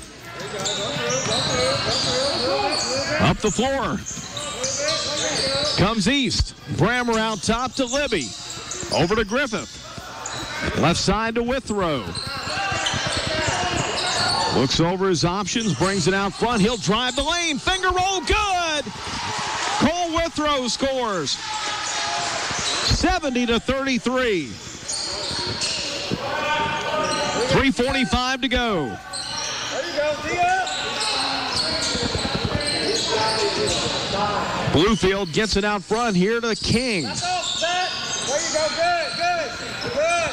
Up the floor. Comes east. Brammer out top to Libby. Over to Griffith. Left side to Withrow. Looks over his options, brings it out front. He'll drive the lane. Finger roll, good. Cole Withrow scores. 70-33. 3:45 to go. There you go, Dia. Bluefield gets it out front here to King. There you go, good, good, good.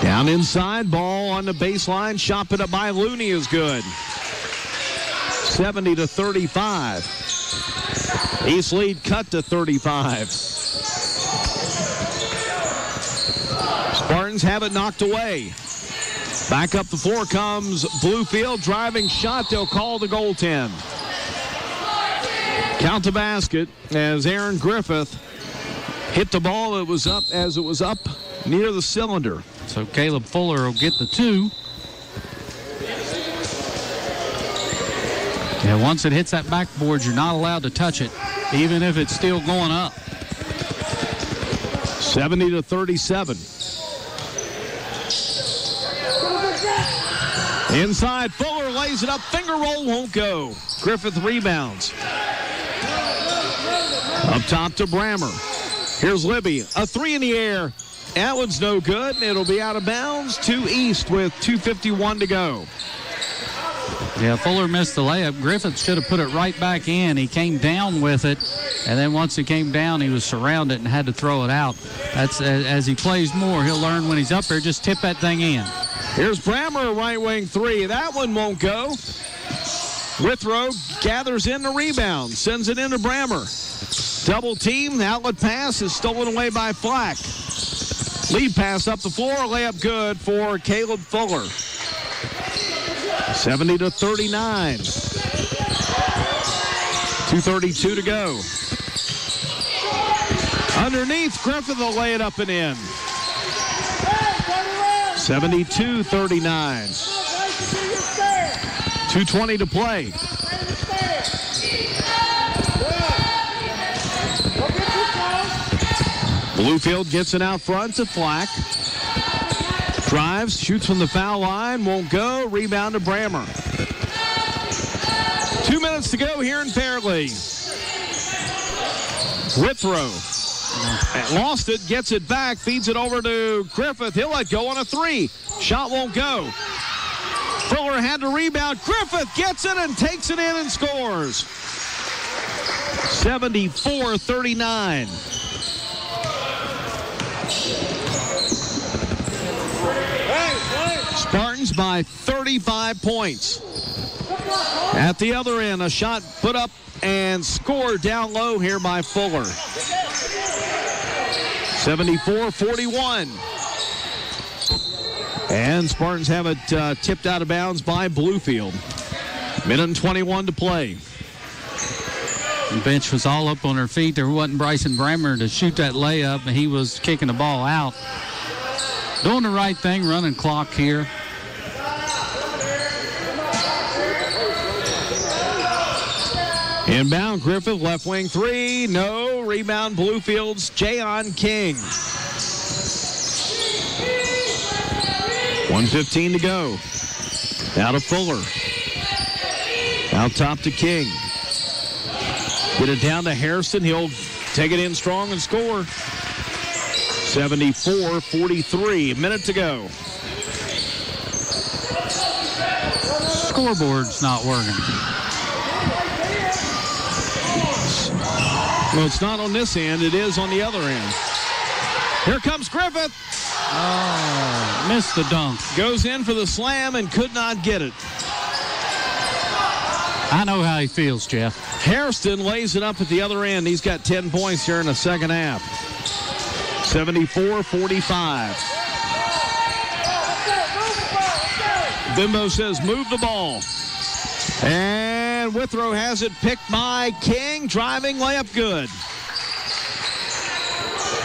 Down inside, ball on the baseline. Shot it up by Looney is good. 70-35. East lead cut to 35. Spartans have it knocked away. Back up the floor comes Bluefield. Driving shot. They'll call the goaltend. Count the basket as Aaron Griffith hit the ball. It was up as it was up near the cylinder. So Caleb Fuller will get the two. Yeah, once it hits that backboard, you're not allowed to touch it, even if it's still going up. 70-37. Inside, Fuller lays it up. Finger roll won't go. Griffith rebounds. Up top to Brammer. Here's Libby. A three in the air. That one's no good. It'll be out of bounds to East with 2:51 to go. Yeah, Fuller missed the layup. Griffith should have put it right back in. He came down with it, and then once he came down, he was surrounded and had to throw it out. That's as he plays more, he'll learn when he's up there, just tip that thing in. Here's Brammer, right wing three. That one won't go. Withrow gathers in the rebound, sends it into Brammer. Double team, the outlet pass is stolen away by Flack. Lead pass up the floor, layup good for Caleb Fuller. 70-39. 2:32 to go. Underneath, Griffith will lay it up and in. 72-39. 2:20 to play. Bluefield gets it out front to Flack. Drives, shoots from the foul line, won't go. Rebound to Brammer. 2 minutes to go here in Fairleigh. Withrow. Lost it, gets it back, feeds it over to Griffith. He'll let go on a three. Shot won't go. Fuller had to rebound. Griffith gets it and takes it in and scores. 74-39. Spartans by 35 points. At the other end, a shot put up and scored down low here by Fuller. 74-41. And Spartans have it tipped out of bounds by Bluefield. Minute and 21 to play. The bench was all up on her feet. There wasn't Bryson Brammer to shoot that layup, and he was kicking the ball out. Doing the right thing, running clock here. Inbound, Griffith, left wing three. No. Rebound, Bluefield's Jayon King. 1:15 to go. Out of Fuller. Out top to King. Get it down to Harrison. He'll take it in strong and score. 74-43. A minute to go. Scoreboard's not working. Well, it's not on this end. It is on the other end. Here comes Griffith. Oh, missed the dunk. Goes in for the slam and could not get it. I know how he feels, Jeff. Hairston lays it up at the other end. He's got 10 points here in the second half. 74-45. Bimbo says move the ball. And Withrow has it picked by King. Driving layup good.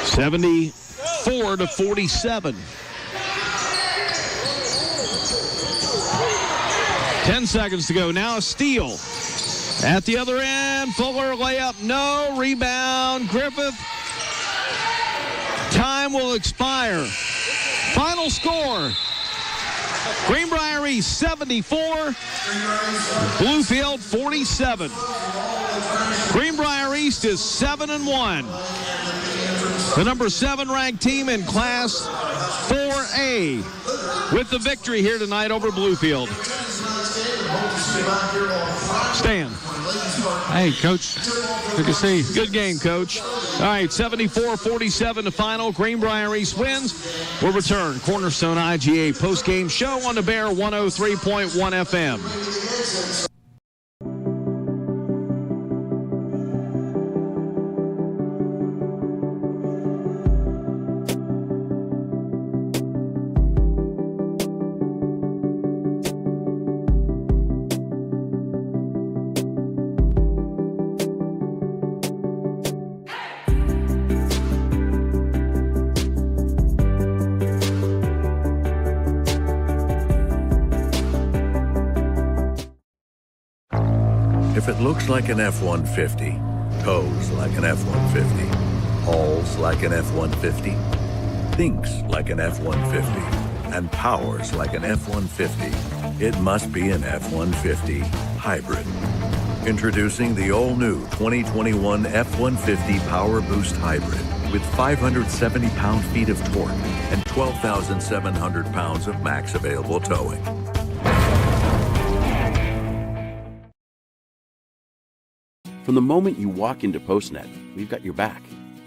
74-47. 10 seconds to go. Now a steal. At the other end, Fuller layup, no. Rebound, Griffith. Time will expire. Final score. Greenbrier East 74, Bluefield 47. Greenbrier East is 7-1. The number 7 ranked team in Class 4A with the victory here tonight over Bluefield. Stan. Hey, Coach. Good to see you. Good game, Coach. All right, 74-47 the final. Greenbrier East wins. We'll return. Cornerstone IGA postgame show on the Bear 103.1 FM. If it looks like an F-150, tows like an F-150, hauls like an F-150, thinks like an F-150, and powers like an F-150, it must be an F-150 hybrid. Introducing the all-new 2021 F-150 Power Boost Hybrid with 570 pound-feet of torque and 12,700 pounds of max available towing. From the moment you walk into Postnet, we've got your back.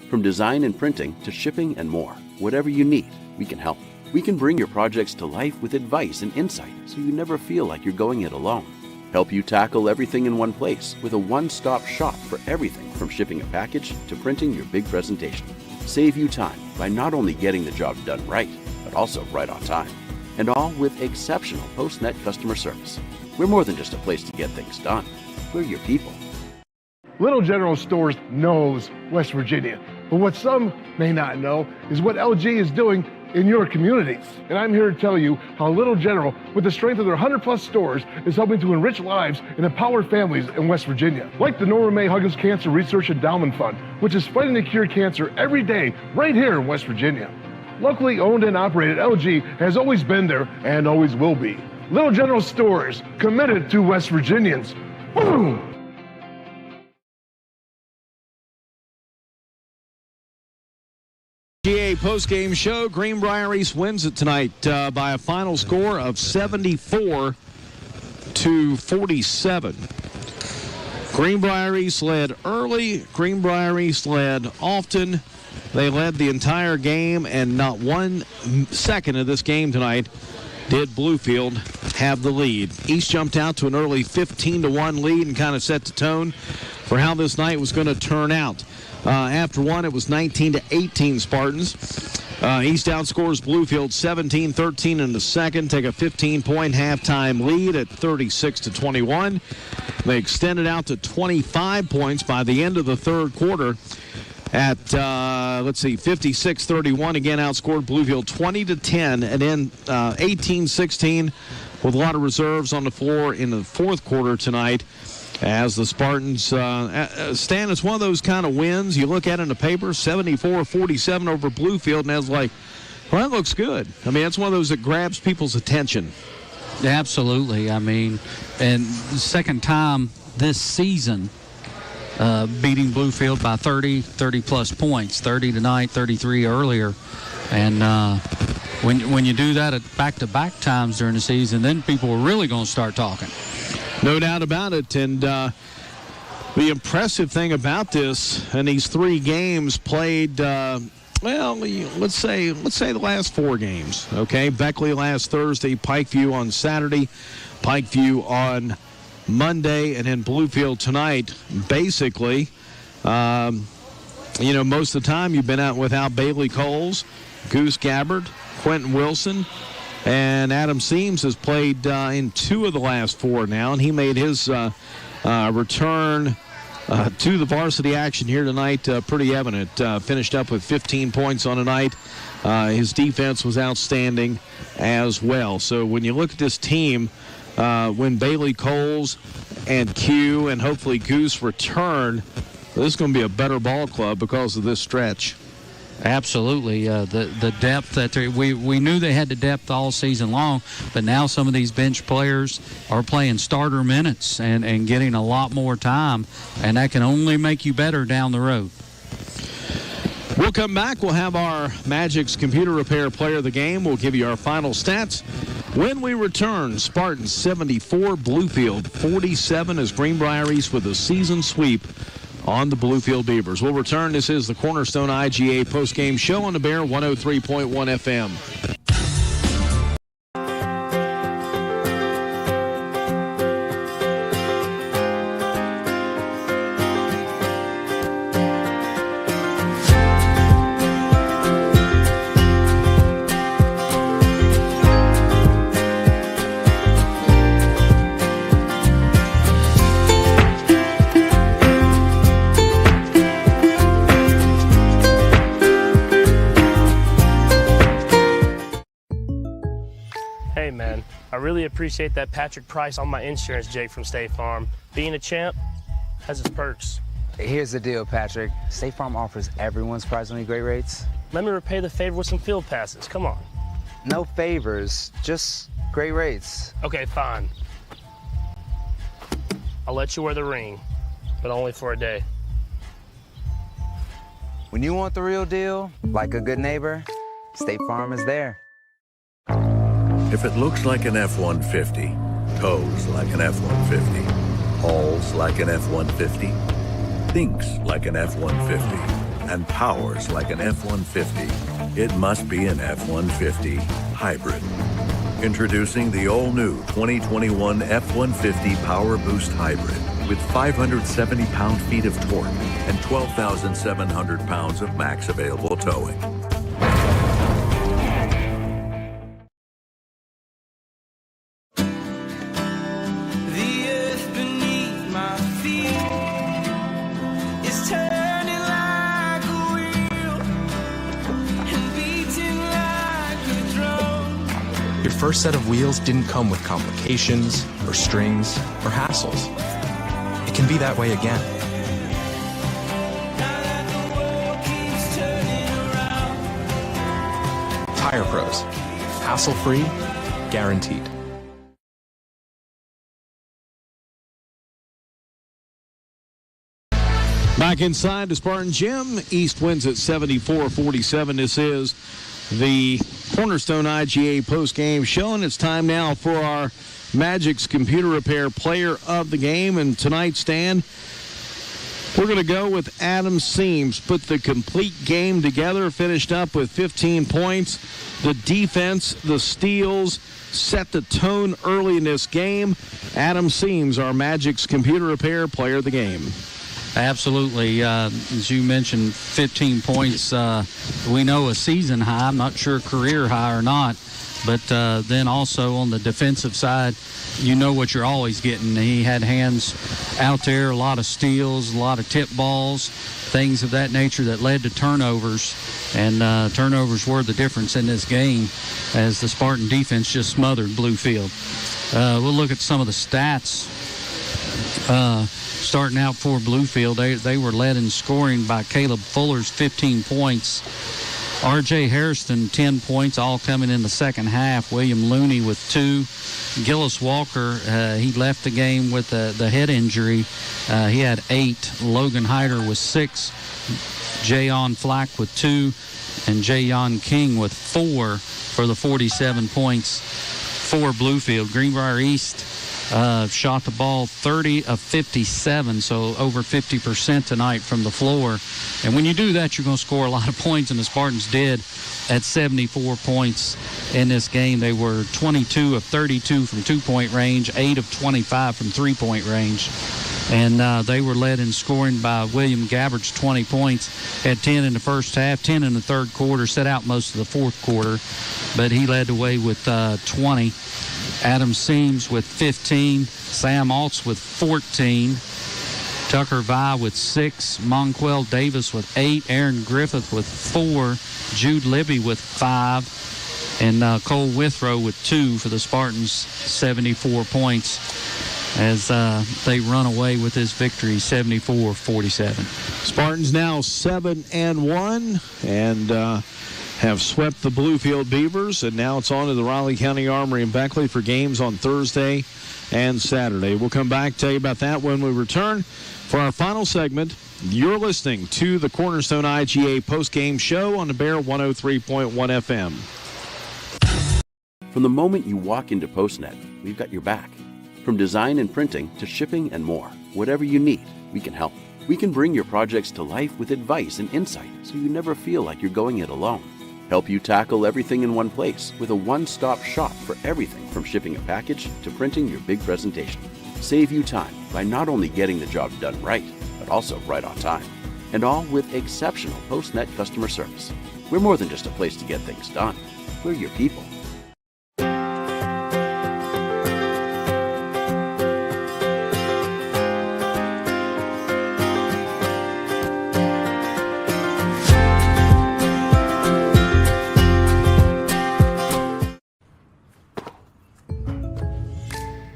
From design and printing to shipping and more, whatever you need, we can help. We can bring your projects to life with advice and insight so you never feel like you're going it alone. Help you tackle everything in one place with a one-stop shop for everything from shipping a package to printing your big presentation. Save you time by not only getting the job done right, but also right on time. And all with exceptional Postnet customer service. We're more than just a place to get things done. We're your people. Little General Stores knows West Virginia, but what some may not know is what LG is doing in your communities. And I'm here to tell you how Little General, with the strength of their 100+ stores, is helping to enrich lives and empower families in West Virginia. Like the Norma May Huggins Cancer Research Endowment Fund, which is fighting to cure cancer every day right here in West Virginia. Locally owned and operated, LG has always been there and always will be. Little General Stores, committed to West Virginians. Boom! GA postgame show. Greenbrier East wins it tonight by a final score of 74-47. Greenbrier East led early. Greenbrier East led often. They led the entire game, and not 1 second of this game tonight did Bluefield have the lead. East jumped out to an early 15-1 lead and kind of set the tone for how this night was going to turn out. After one, it was 19-18 Spartans. East outscores Bluefield 17-13 in the second, take a 15-point halftime lead at 36-21. They extended out to 25 points by the end of the third quarter at, 56-31. Again, outscored Bluefield 20-10, and then 18-16 with a lot of reserves on the floor in the fourth quarter tonight, as the Spartans stand. It's one of those kind of wins. You look at it in the paper, 74-47 over Bluefield, and it's like, well, that looks good. I mean, that's one of those that grabs people's attention. Absolutely. I mean, and second time this season beating Bluefield by 30-plus points, 30 tonight, 33 earlier. And when you do that at back-to-back times during the season, then people are really going to start talking. No doubt about it. And the impressive thing about this, and these 3 games played, let's say the last 4 games. Okay, Beckley last Thursday, Pikeview on Saturday, Pikeview on Monday, and then Bluefield tonight. Basically, most of the time you've been out without Bailey Coles, Goose Gabbard, Quentin Wilson, and Adam Seams has played in 2 of the last 4 now, and he made his return to the varsity action here tonight pretty evident. Finished up with 15 points on the night. His defense was outstanding as well. So when you look at this team, when Bailey Coles and Q and hopefully Goose return, this is going to be a better ball club because of this stretch. Absolutely. The depth that we knew they had the depth all season long, but now some of these bench players are playing starter minutes and getting a lot more time, and that can only make you better down the road. We'll come back. We'll have our Magic's computer repair player of the game. We'll give you our final stats. When we return, Spartans 74, Bluefield 47 as Greenbrier East with a season sweep on the Bluefield Beavers. We'll return. This is the Cornerstone IGA postgame show on the Bear 103.1 FM. Hey man, I really appreciate that Patrick Price on my insurance, Jake from State Farm. Being a champ has its perks. Here's the deal, Patrick. State Farm offers everyone surprisingly great rates. Let me repay the favor with some field passes, come on. No favors, just great rates. Okay, fine. I'll let you wear the ring, but only for a day. When you want the real deal, like a good neighbor, State Farm is there. If it looks like an F-150, tows like an F-150, hauls like an F-150, thinks like an F-150, and powers like an F-150, it must be an F-150 hybrid. Introducing the all-new 2021 F-150 Power Boost Hybrid with 570 pound-feet of torque and 12,700 pounds of max available towing. Your first set of wheels didn't come with complications, or strings, or hassles. It can be that way again. Tire Pros. Hassle-free, guaranteed. Back inside the Spartan Gym, East wins at 74-47. This is the Cornerstone IGA postgame show, and it's time now for our Magic's Computer Repair Player of the Game. And tonight, Stan, we're going to go with Adam Seams. Put the complete game together, finished up with 15 points. The defense, the steals, set the tone early in this game. Adam Seams, our Magic's Computer Repair Player of the Game. Absolutely. As you mentioned, 15 points, we know a season high. I'm not sure career high or not. But then also on the defensive side, you know what you're always getting. He had hands out there, a lot of steals, a lot of tip balls, things of that nature that led to turnovers. And turnovers were the difference in this game as the Spartan defense just smothered Bluefield. We'll look at some of the stats. Starting out for Bluefield, they were led in scoring by Caleb Fuller's 15 points. R.J. Harrison, 10 points, all coming in the second half. William Looney with 2. Gillis Walker, he left the game with the head injury. He had 8. Logan Hyder with 6. Jayon Flack with 2. And Jayon King with 4 for the 47 points for Bluefield. Greenbrier East shot the ball 30 of 57, so over 50% tonight from the floor. And when you do that, you're going to score a lot of points, and the Spartans did at 74 points in this game. They were 22 of 32 from two-point range, 8 of 25 from three-point range. And they were led in scoring by William Gabbard's 20 points, had 10 in the first half, 10 in the third quarter, set out most of the fourth quarter, but he led the way with 20. Adam Seams with 15, Sam Altz with 14, Tucker Vi with 6, Monquel Davis with 8, Aaron Griffith with 4, Jude Libby with 5, and Cole Withrow with 2 for the Spartans, 74 points as they run away with this victory, 74-47. Spartans now 7-1 and have swept the Bluefield Beavers, and now it's on to the Riley County Armory in Beckley for games on Thursday and Saturday. We'll come back, tell you about that when we return. For our final segment, you're listening to the Cornerstone IGA postgame show on the Bear 103.1 FM. From the moment you walk into PostNet, we've got your back. From design and printing to shipping and more, whatever you need, we can help. We can bring your projects to life with advice and insight so you never feel like you're going it alone. Help you tackle everything in one place with a one-stop shop for everything from shipping a package to printing your big presentation. Save you time by not only getting the job done right, but also right on time. And all with exceptional PostNet customer service. We're more than just a place to get things done. We're your people.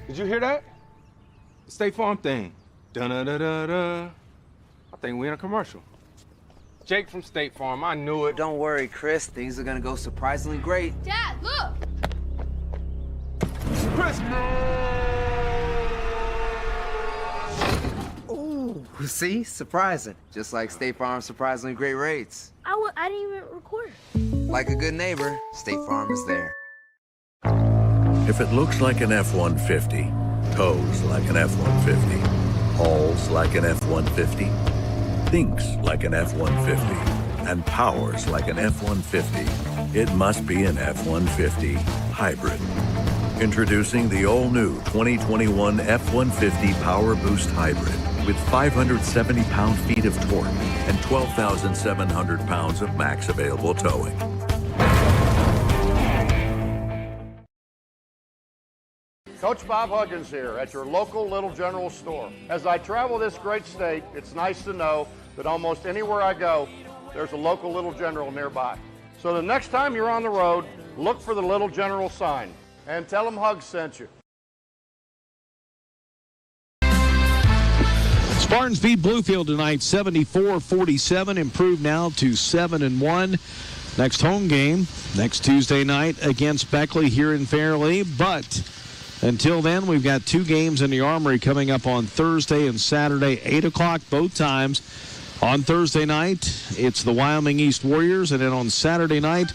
Did you hear that? The State Farm thing. Dun-da-da-da-da. I think we're in a commercial. Jake from State Farm, I knew it. Don't worry, Chris. Things are gonna go surprisingly great. Dad, look! Chris! Ooh, see? Surprising. Just like State Farm's surprisingly great rates. I didn't even record. Like a good neighbor, State Farm is there. If it looks like an F-150, tows like an F-150, hauls like an F-150, thinks like an F-150, and powers like an F-150, it must be an F-150 hybrid. Introducing the all-new 2021 F-150 Power Boost Hybrid with 570 pound-feet of torque and 12,700 pounds of max available towing. Coach Bob Huggins here at your local Little General store. As I travel this great state, it's nice to know that almost anywhere I go, there's a local Little General nearby. So the next time you're on the road, look for the Little General sign and tell them Hugs sent you. Spartans beat Bluefield tonight 74-47, improved now to 7-1. next home game next Tuesday night against Beckley here in Fairleigh. But until then, we've got 2 games in the Armory coming up on Thursday and Saturday, 8 o'clock both times. On Thursday night, it's the Wyoming East Warriors, and then on Saturday night,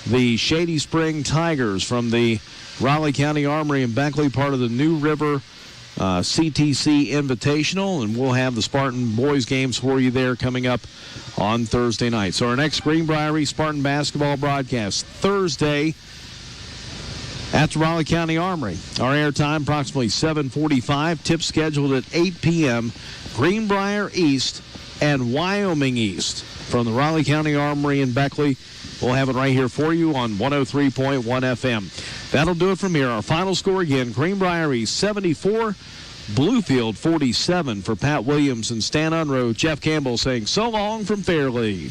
the Shady Spring Tigers from the Raleigh County Armory in Beckley, part of the New River CTC Invitational, and we'll have the Spartan boys games for you there coming up on Thursday night. So our next Greenbrier Spartan basketball broadcast Thursday at the Raleigh County Armory. Our airtime approximately 7:45. Tip scheduled at 8 p.m. Greenbrier East and Wyoming East from the Raleigh County Armory in Beckley. We'll have it right here for you on 103.1 FM. That'll do it from here. Our final score again, Greenbrier East 74, Bluefield 47. For Pat Williams and Stan Unroe, Jeff Campbell saying so long from Fairleigh.